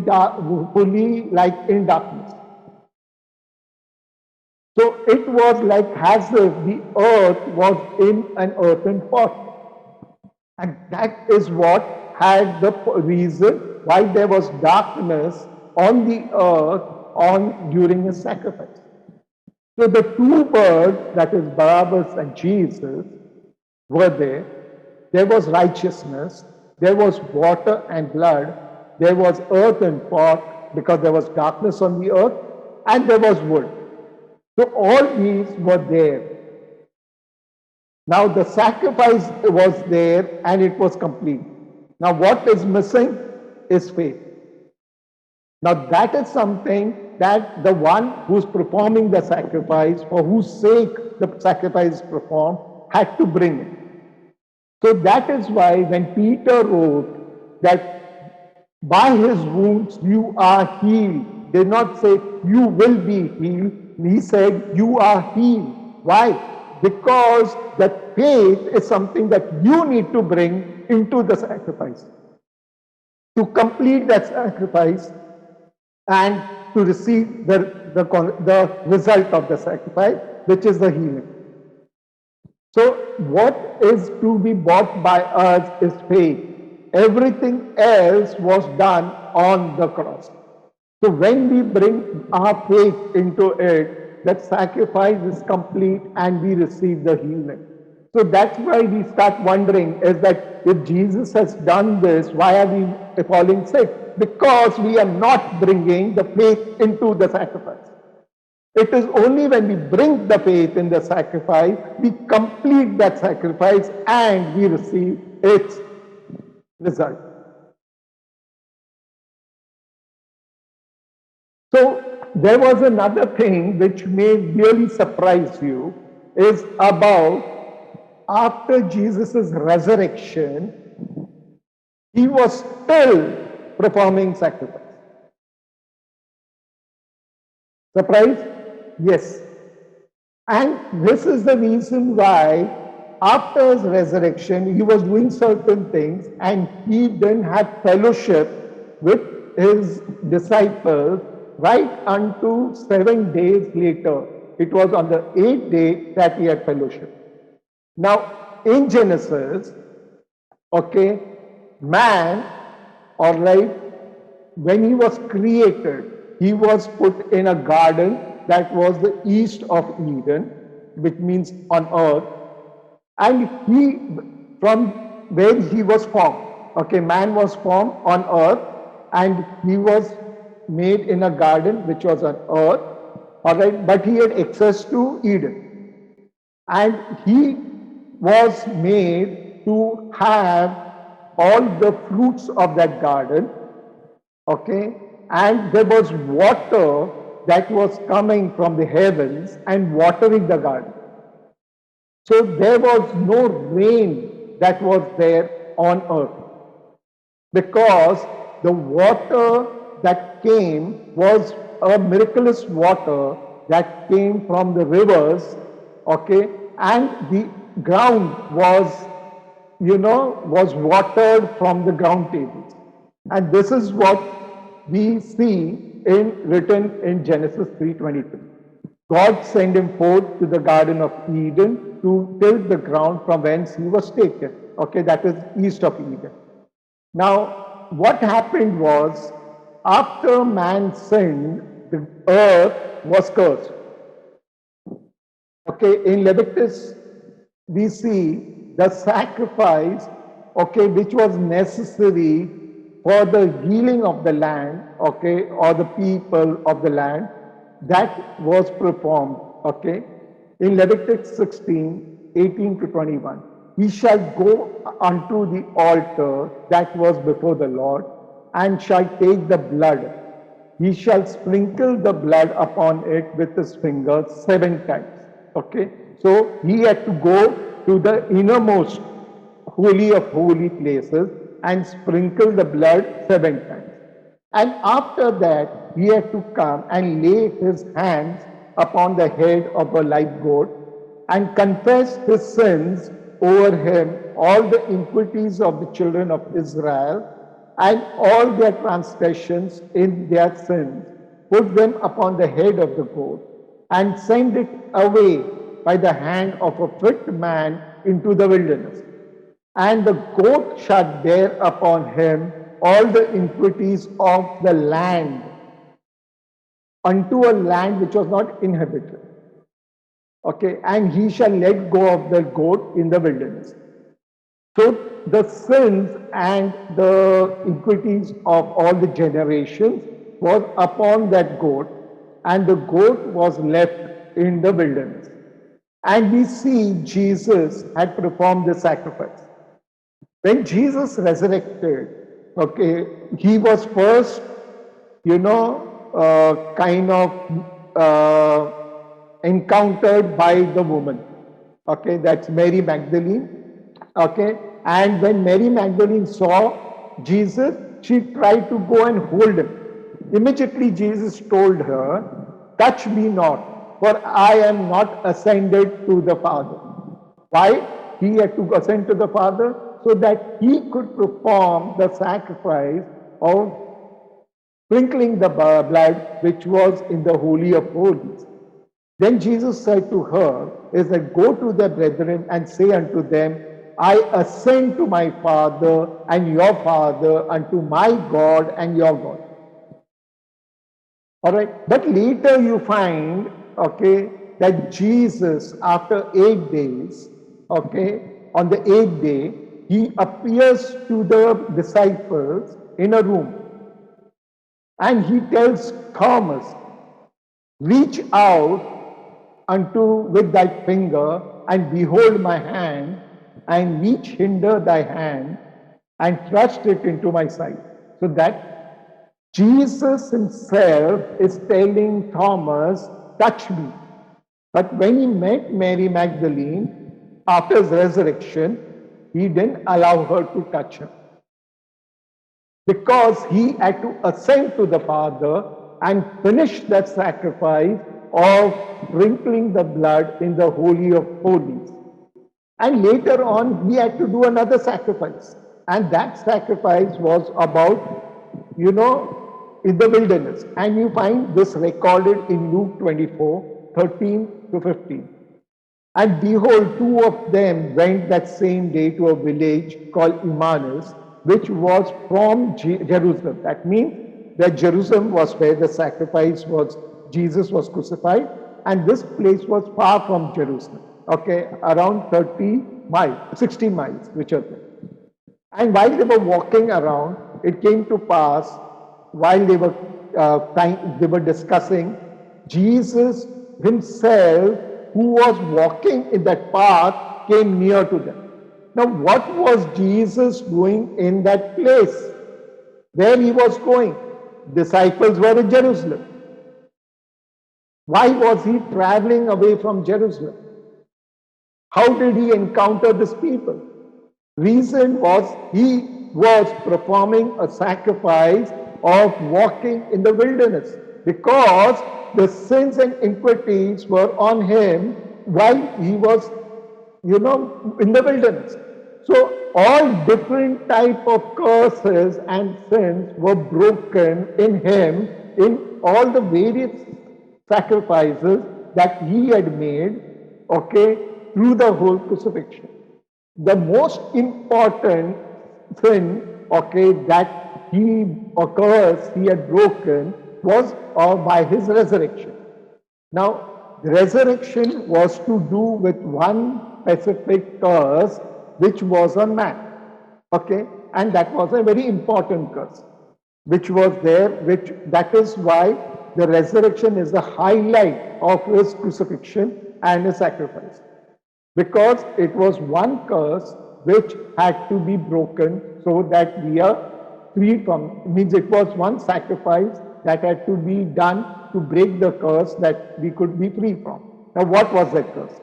Speaker 1: like in darkness. So it was like as if the earth was in an earthen pot. And that is what had the reason why there was darkness on the earth during a sacrifice. So the two birds, that is Barabbas and Jesus, were there. There was righteousness, there was water and blood, there was earth and pot because there was darkness on the earth, and there was wood. So all these were there. Now the sacrifice was there and it was complete. Now what is missing is faith. Now that is something that the one who's performing the sacrifice, for whose sake the sacrifice is performed, had to bring it. So that is why when Peter wrote that by his wounds you are healed, did not say you will be healed, he said you are healed. Why? Because that faith is something that you need to bring into the sacrifice. To complete that sacrifice and to receive the result of the sacrifice, which is the healing. So what is to be bought by us is faith. Everything else was done on the cross. So when we bring our faith into it, that sacrifice is complete and we receive the healing. So that's why we start wondering, is that if Jesus has done this, why are we falling sick? Because we are not bringing the faith into the sacrifice. It is only when we bring the faith in the sacrifice, we complete that sacrifice and we receive its result. So there was another thing which may really surprise you, is about after Jesus' resurrection, he was still performing sacrifice. Surprised? Yes. And this is the reason why after his resurrection, he was doing certain things and he didn't have fellowship with his disciples right unto 7 days later. It was on the 8th day that he had fellowship. Now, in Genesis, okay, man, all right, when he was created, he was put in a garden that was the east of Eden, which means on earth. And he, from where he was formed. Okay, man was formed on earth and he was made in a garden which was on earth. All right, but he had access to Eden. And he was made to have all the fruits of that garden. Okay, and there was water that was coming from the heavens and watering the garden. So there was no rain that was there on earth because the water that came was a miraculous water that came from the rivers, okay, and the ground was, was watered from the ground tables. And this is what we see written in Genesis 3:23. God sent him forth to the Garden of Eden to till the ground from whence he was taken. Okay, that is east of Eden. Now, what happened was, after man sinned, the earth was cursed. Okay, in Leviticus, we see the sacrifice, okay, which was necessary for the healing of the land, okay, or the people of the land, that was performed, okay. In Leviticus 16:18-21, he shall go unto the altar that was before the Lord, and shall take the blood. He shall sprinkle the blood upon it with his fingers 7 times. Okay, so he had to go to the innermost holy of holy places and sprinkle the blood 7 times. And after that, he had to come and lay his hands upon the head of a live goat and confess his sins over him, all the iniquities of the children of Israel, and all their transgressions in their sins, put them upon the head of the goat, and send it away by the hand of a fit man into the wilderness. And the goat shall bear upon him all the iniquities of the land, unto a land which was not inhabited. Okay, and he shall let go of the goat in the wilderness. So the sins and the iniquities of all the generations was upon that goat, and the goat was left in the wilderness. And we see Jesus had performed the sacrifice. When Jesus resurrected, okay, he was first, kind of encountered by the woman. Okay, that's Mary Magdalene. Okay, and when Mary Magdalene saw Jesus, she tried to go and hold him. Immediately Jesus told her, "Touch me not, for I am not ascended to the Father." Why? He had to ascend to the Father so that he could perform the sacrifice of sprinkling the blood which was in the Holy of Holies. Then Jesus said to her, is that go to the brethren and say unto them, I ascend to my Father and your Father, unto my God and your God. All right. But later you find, okay, that Jesus, after 8 days, okay, on the 8th day, he appears to the disciples in a room. And he tells Thomas, reach out with thy finger, and behold my hand, and reach hinder thy hand, and thrust it into my side. So that Jesus himself is telling Thomas, touch me. But when he met Mary Magdalene after his resurrection, he didn't allow her to touch him, because he had to ascend to the Father and finish that sacrifice of sprinkling the blood in the Holy of Holies. And later on, he had to do another sacrifice. And that sacrifice was about, in the wilderness. And you find this recorded in Luke 24:13-15. And behold, two of them went that same day to a village called Emmaus, which was from Jerusalem. That means that Jerusalem was where the sacrifice was, Jesus was crucified, and this place was far from Jerusalem. Okay, around 30 miles, 60 miles, which are there. And while they were walking around, it came to pass, while they were discussing, Jesus himself, who was walking in that path, came near to them. Now, what was Jesus doing in that place? Where he was going? Disciples were in Jerusalem. Why was he traveling away from Jerusalem? How did he encounter these people? Reason was he was performing a sacrifice of walking in the wilderness because the sins and iniquities were on him while he was, in the wilderness. So all different type of curses and sins were broken in him in all the various sacrifices that he had made, okay, through the whole crucifixion. The most important sin, okay, that he occurs, he had broken was by his resurrection. Now, the resurrection was to do with one specific curse, which was on man. Okay, and that was a very important curse, which was there, which that is why the resurrection is the highlight of his crucifixion and his sacrifice. Because it was one curse which had to be broken so that we are free from, means it was one sacrifice that had to be done to break the curse that we could be free from. Now, what was that curse?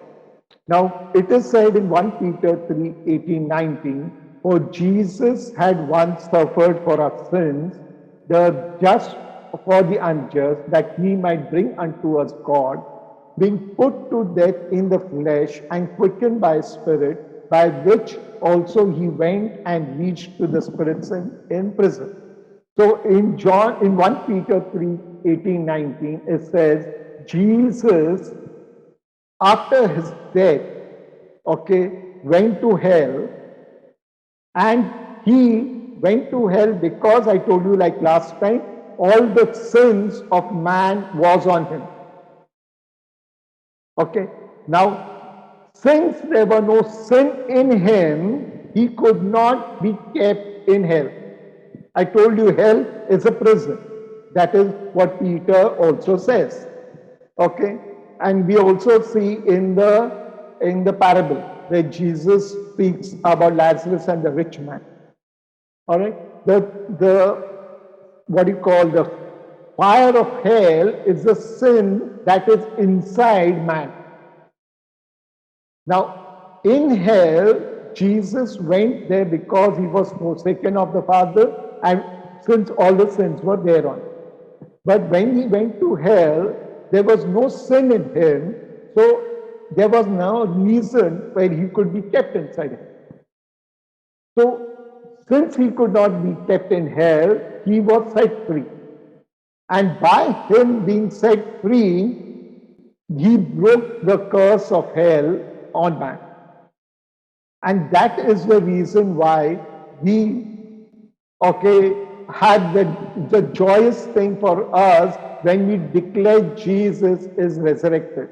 Speaker 1: Now, it is said in 1 Peter 3, 18, 19, for Jesus had once suffered for our sins, the just for the unjust, that he might bring unto us God, being put to death in the flesh and quickened by spirit, by which also he went and reached to the spirits in prison. So in 1 Peter 3, 18, 19, it says, Jesus, after his death, okay, went to hell, and he went to hell because I told you like last time, all the sins of man was on him. Okay, now since there were no sin in him, he could not be kept in hell. I told you hell is a prison. That is what Peter also says. Okay, and we also see in the parable where Jesus speaks about Lazarus and the rich man. All right, the what do you call the fire of hell is the sin that is inside man. Now, in hell, Jesus went there because he was forsaken of the Father, and since all the sins were there on him. But when he went to hell, there was no sin in him, so there was no reason where he could be kept inside him. So, since he could not be kept in hell, he was set free. And by him being set free, he broke the curse of hell on man. And that is the reason why we, okay, had the joyous thing for us when we declare Jesus is resurrected.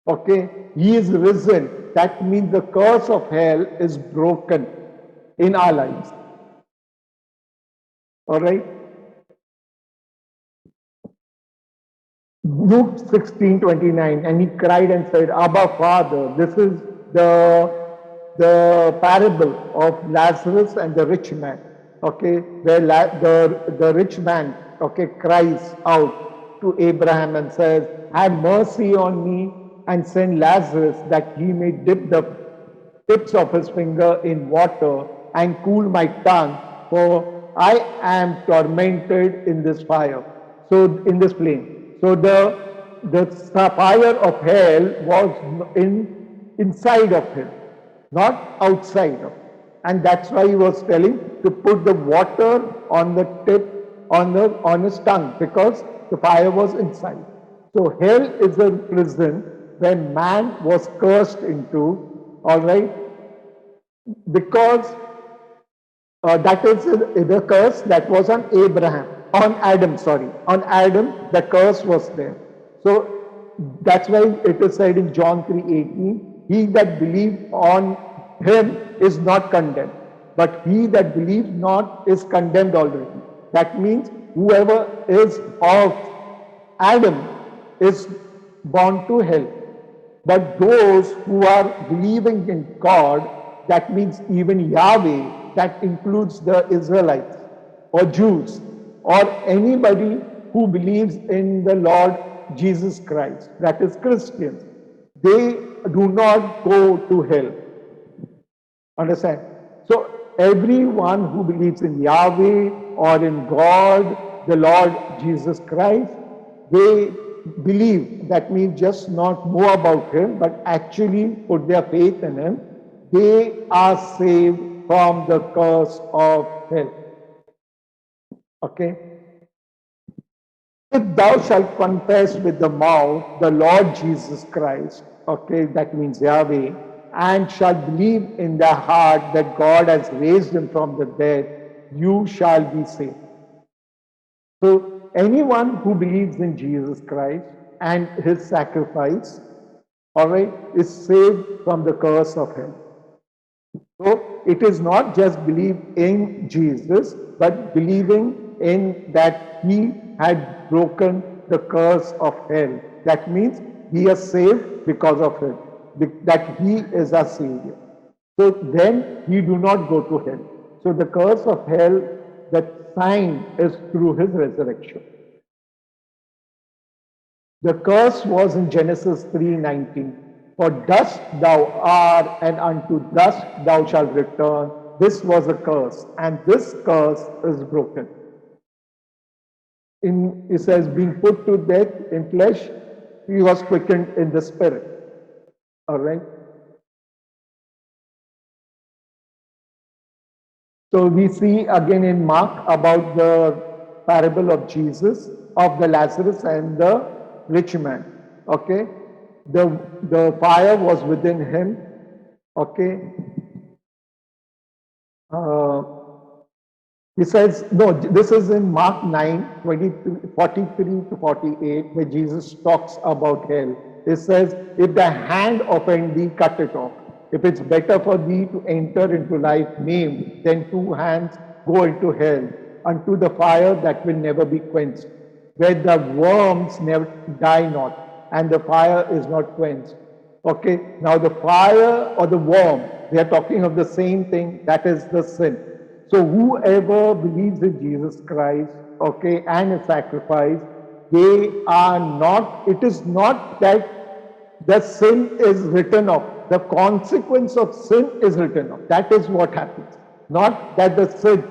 Speaker 1: Okay, he is risen. That means the curse of hell is broken in our lives. All right. Luke 16:29, and he cried and said, Abba, Father. This is the parable of Lazarus and the rich man. Okay, where the rich man, okay, cries out to Abraham and says, have mercy on me and send Lazarus that he may dip the tips of his finger in water and cool my tongue, for I am tormented in this fire. So in this flame. So the fire of hell was inside of him, not outside of him. And that's why he was telling to put the water on the tip on his tongue, because the fire was inside. So hell is a prison where man was cursed into, all right, because that is the curse that was on Adam, the curse was there. So that's why it is said in John 3:18, he that believed on him is not condemned. but he that believes not is condemned already. That means whoever is of Adam is born to hell. But those who are believing in God, that means even Yahweh, that includes the Israelites or Jews or anybody who believes in the Lord Jesus Christ, that is Christians, they do not go to hell. Understand? So everyone who believes in Yahweh or in God, the Lord Jesus Christ, they believe, that means just not know about him, but actually put their faith in him, they are saved from the curse of hell. Okay? If thou shalt confess with the mouth the Lord Jesus Christ, okay, that means Yahweh, and shalt believe in the heart that God has raised him from the dead, you shall be saved. So anyone who believes in Jesus Christ and his sacrifice, all right, is saved from the curse of hell. So it is not just believe in Jesus, but believing in that he had broken the curse of hell. That means we are saved because of him, that he is our Savior. So then we do not go to hell. So the curse of hell, that sign is through his resurrection. The curse was in Genesis 3:19. For dust thou art, and unto dust thou shalt return. This was a curse, and this curse is broken. It says, being put to death in flesh, he was quickened in the spirit. All right. So we see again in Mark about the parable of Jesus, of the Lazarus and the rich man. Okay. The fire was within him. Okay. He says, no, this is in Mark 9, 43 to 48, where Jesus talks about hell. He says, if the hand offend thee, cut it off. If it's better for thee to enter into life maimed than two hands go into hell, unto the fire that will never be quenched, where the worms never die not, and the fire is not quenched. Okay, now the fire or the worm, we are talking of the same thing, that is the sin. So whoever believes in Jesus Christ, okay, and his sacrifice, they are not, it is not that the sin is written off. The consequence of sin is written off. That is what happens. Not that the sin,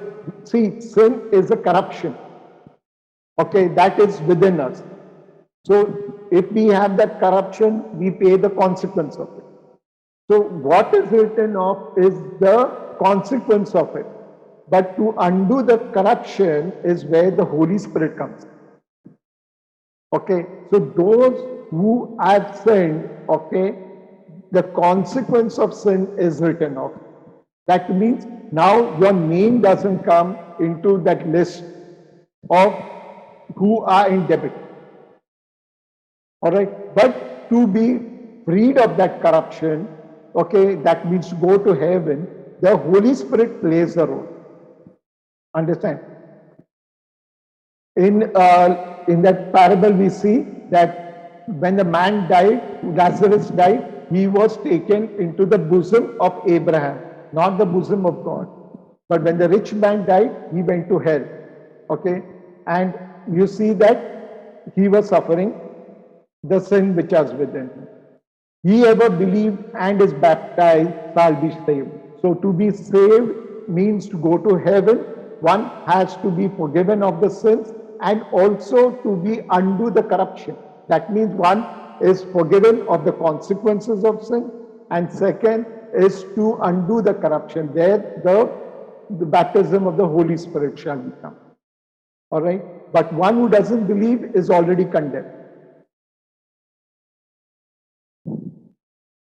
Speaker 1: see, sin is a corruption. Okay, that is within us. So if we have that corruption, we pay the consequence of it. So what is written off is the consequence of it. But to undo the corruption is where the Holy Spirit comes. Okay, so those who have sinned, okay, the consequence of sin is written off. That means now your name doesn't come into that list of who are in debit. All right, but to be freed of that corruption, okay, that means to go to heaven, the Holy Spirit plays a role. Understand? In that parable, we see that when the man died, Lazarus died, he was taken into the bosom of Abraham, not the bosom of God. But when the rich man died, he went to hell. Okay, and you see that he was suffering the sin which was within him. He ever believed and is baptized shall be saved. So to be saved means to go to heaven. One has to be forgiven of the sins and also to be undo the corruption. That means one is forgiven of the consequences of sin, and second is to undo the corruption. There the baptism of the Holy Spirit shall become. All right? But one who doesn't believe is already condemned.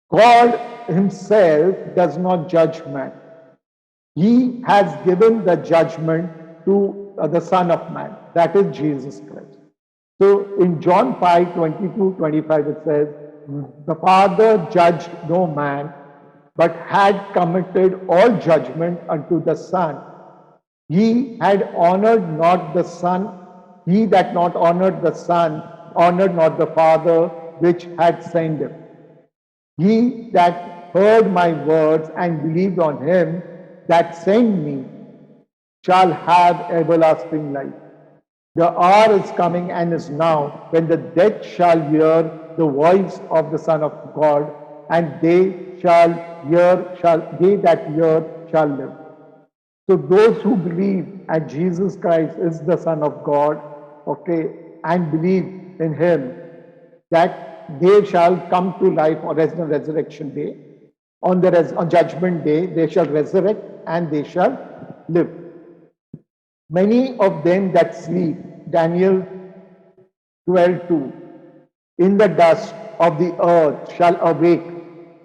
Speaker 1: God himself does not judge man. He has given the judgment to the Son of Man, that is Jesus Christ. So in John 5, 22, 25, it says, the Father judged no man, but had committed all judgment unto the Son. He had honored not the Son. He that not honored the Son honored not the Father which had sent him. He that heard my words and believed on him that sent me shall have everlasting life. The hour is coming and is now when the dead shall hear the voice of the Son of God, and they that hear shall live. So those who believe and Jesus Christ is the Son of God, okay, and believe in Him, that they shall come to life on resurrection day. On judgment day, they shall resurrect and they shall live. Many of them that sleep, Daniel 12:2, in the dust of the earth shall awake,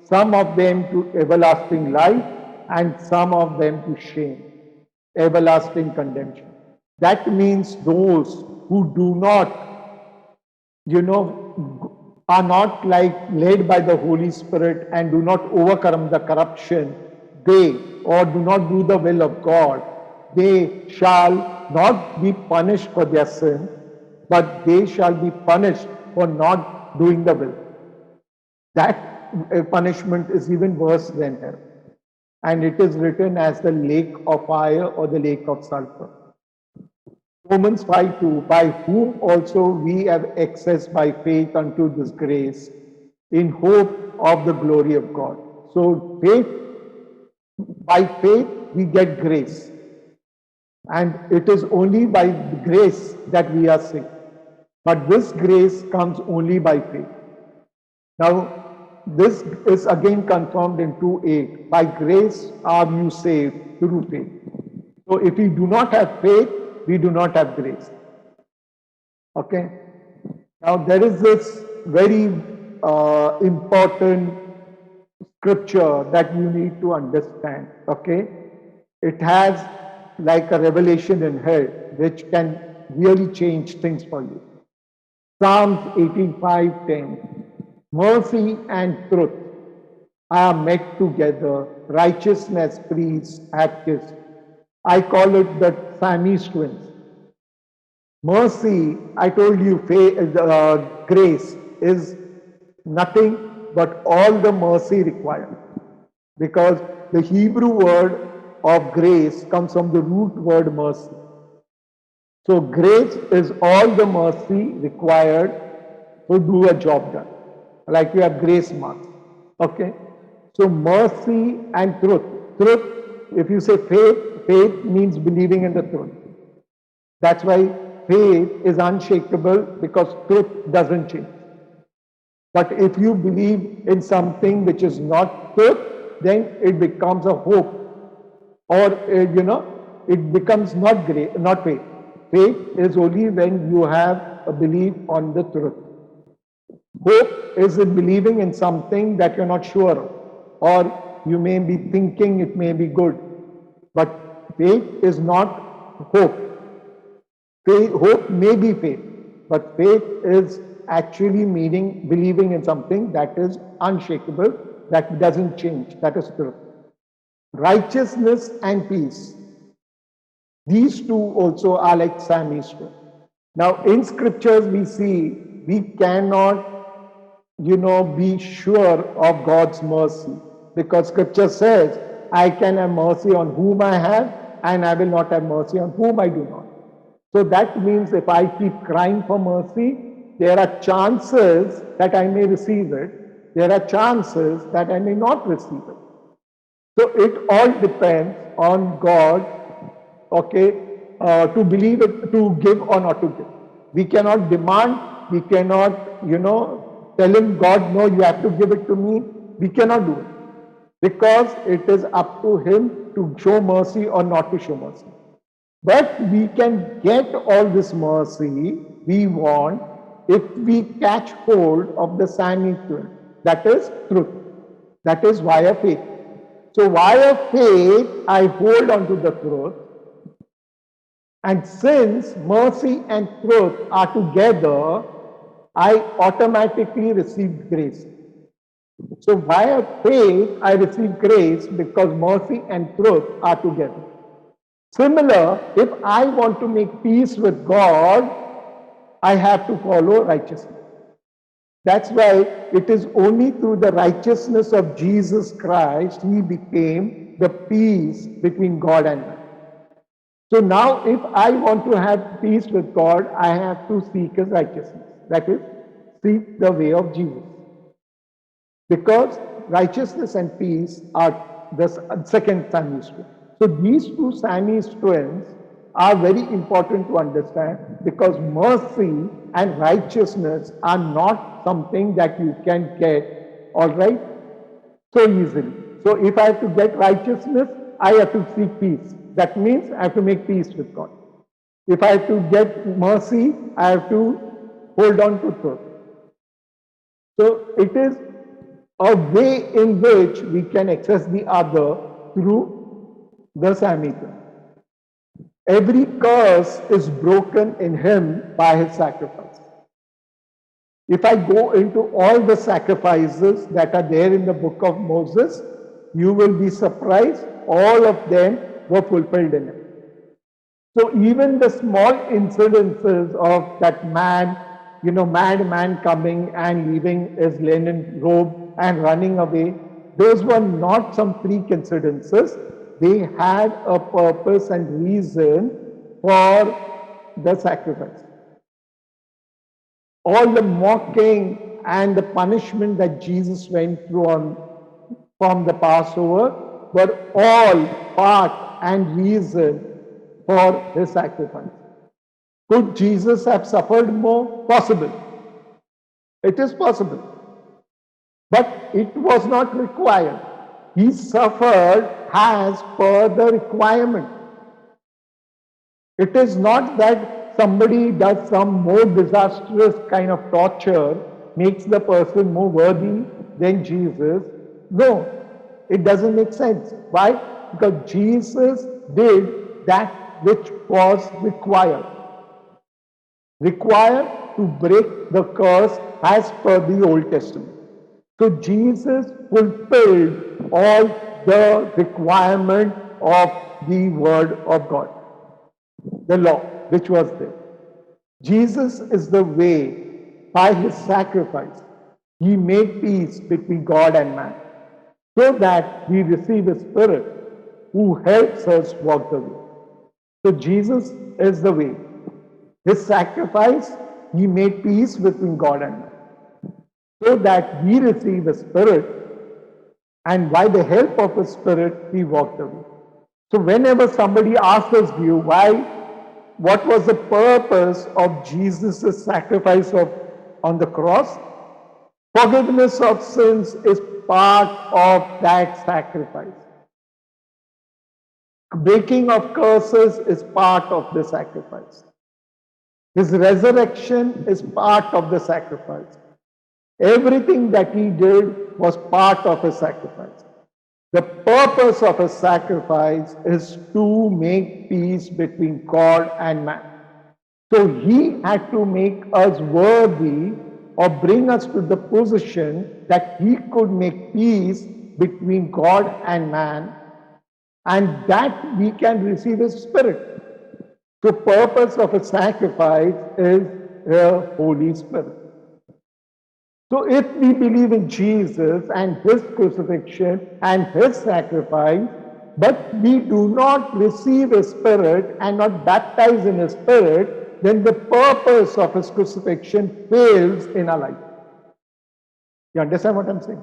Speaker 1: some of them to everlasting life, and some of them to shame, everlasting condemnation. That means those who do not, are not like led by the Holy Spirit and do not overcome the corruption, they or do not do the will of God, they shall not be punished for their sin, but they shall be punished for not doing the will. That punishment is even worse than hell. And it is written as the lake of fire or the lake of sulfur. Romans 5:2, by whom also we have access by faith unto this grace, in hope of the glory of God. So by faith we get grace. And it is only by grace that we are saved. But this grace comes only by faith. Now, this is again confirmed in 2:8. By grace are you saved through faith. So if we do not have faith, we do not have grace. Okay. Now there is this very important scripture that you need to understand. Okay. It has like a revelation in here which can really change things for you. Psalms 85:10. Mercy and truth are met together. Righteousness, peace have kissed. I call it the Siamese twins. Mercy, I told you, grace is nothing but all the mercy required. Because the Hebrew word of grace comes from the root word mercy. So grace is all the mercy required to do a job done. Like you have grace marks. Okay? So mercy and truth. Truth, if you say faith, faith means believing in the truth. That's why faith is unshakable because truth doesn't change. But if you believe in something which is not truth, then it becomes a hope. Or, it becomes not faith. Faith is only when you have a belief on the truth. Hope is in believing in something that you're not sure of, or you may be thinking it may be good. But faith is not hope. Hope may be faith, but faith is actually meaning believing in something that is unshakable, that doesn't change, that is truth. Righteousness and peace. These two also are like Siamese twins. Now, in scriptures, we see we cannot, be sure of God's mercy because scripture says, I can have mercy on whom I have, and I will not have mercy on whom I do not. So that means if I keep crying for mercy, there are chances that I may receive it. There are chances that I may not receive it. So it all depends on God, okay, to believe it, to give or not to give. We cannot demand, we cannot, tell him, God, no, you have to give it to me. We cannot do it because it is up to him to show mercy or not to show mercy. But we can get all this mercy we want if we catch hold of the Siamese twin. That is truth. That is via faith. So via faith, I hold on to the truth. And since mercy and truth are together, I automatically receive grace. So via faith, I receive grace because mercy and truth are together. Similar, if I want to make peace with God, I have to follow righteousness. That's why it is only through the righteousness of Jesus Christ he became the peace between God and man. So now, if I want to have peace with God, I have to seek his righteousness. That is, seek the way of Jesus. Because righteousness and peace are the second Siamese twin. So these two Siamese twins are very important to understand because mercy and righteousness are not something that you can get, all right, so easily. So if I have to get righteousness, I have to seek peace. That means I have to make peace with God. If I have to get mercy, I have to hold on to truth. So it is a way in which we can access the other through the Samhita. Every curse is broken in him by his sacrifice. If I go into all the sacrifices that are there in the book of Moses, you will be surprised, all of them were fulfilled in him. So even the small incidences of that man, mad man coming and leaving his linen robe and running away, those were not some freak incidences. They had a purpose and reason for the sacrifice. All the mocking and the punishment that Jesus went through from the Passover were all part and reason for his sacrifice. Could Jesus have suffered more? Possible. It is possible. But it was not required. He suffered as per the requirement. It is not that somebody does some more disastrous kind of torture, makes the person more worthy than Jesus. No, it doesn't make sense. Why? Because Jesus did that which was required. Required to break the curse as per the Old Testament. So Jesus fulfilled all the requirement of the Word of God, the law which was there. Jesus is the way. By his sacrifice, he made peace between God and man, so that we receive a Spirit who helps us walk the way. So Jesus is the way. His sacrifice, he made peace between God and man, so that we receive a Spirit, and by the help of a Spirit, we walk the way. So whenever somebody asks us you what was the purpose of Jesus' sacrifice on the cross? Forgiveness of sins is part of that sacrifice. Breaking of curses is part of the sacrifice. His resurrection is part of the sacrifice. Everything that he did was part of a sacrifice. The purpose of a sacrifice is to make peace between God and man. So he had to make us worthy or bring us to the position that he could make peace between God and man, and that we can receive his Spirit. The purpose of a sacrifice is the Holy Spirit. So if we believe in Jesus and his crucifixion and his sacrifice, but we do not receive his Spirit and not baptize in his Spirit, then the purpose of his crucifixion fails in our life. You understand what I'm saying?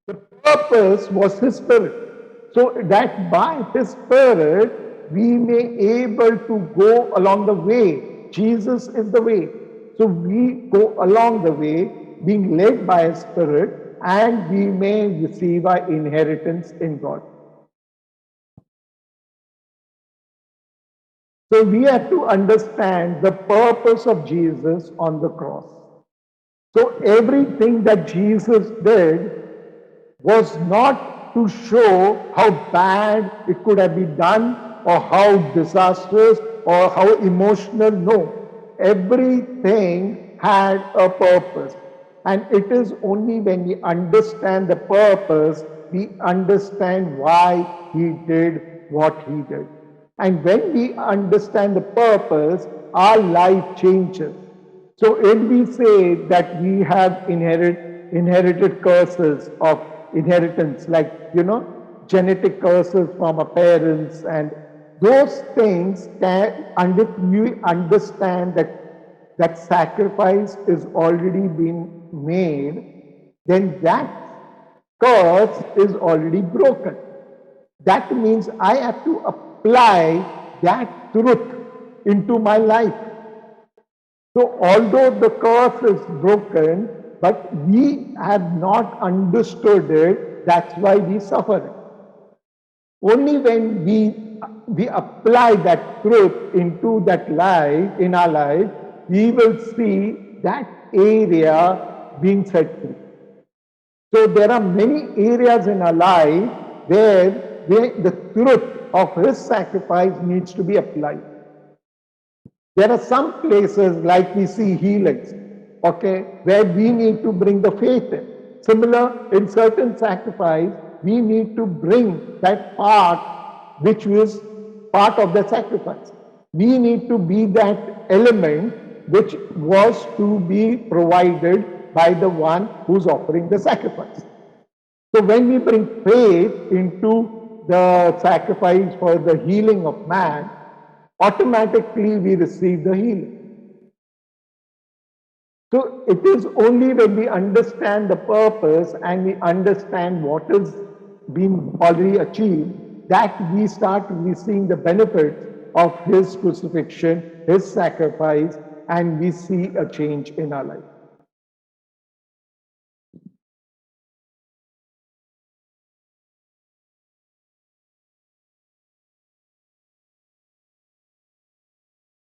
Speaker 1: The purpose was his Spirit. So that by his Spirit, we may able to go along the way. Jesus is the way. So we go along the way, being led by his Spirit, and we may receive our inheritance in God. So we have to understand the purpose of Jesus on the cross. So everything that Jesus did was not to show how bad it could have been done or how disastrous or how emotional. No. Everything had a purpose. And it is only when we understand the purpose, we understand why he did what he did. And when we understand the purpose, our life changes. So if we say that we have inherited curses of inheritance, like, genetic curses from our parents, and those things can, and if we understand that sacrifice is already been made, then that curse is already broken. That means I have to apply that truth into my life. So although the curse is broken, but we have not understood it, that's why we suffer it. Only when we apply that truth into that life, in our life, we will see that area being set free. So there are many areas in our life where the truth of his sacrifice needs to be applied. There are some places like we see healings, okay, where we need to bring the faith in. Similar, in certain sacrifice, we need to bring that part which was part of the sacrifice. We need to be that element which was to be provided by the one who's offering the sacrifice. So when we bring faith into the sacrifice for the healing of man, automatically we receive the healing. So it is only when we understand the purpose and we understand what is being already achieved that we start receiving the benefits of his crucifixion, his sacrifice, and we see a change in our life.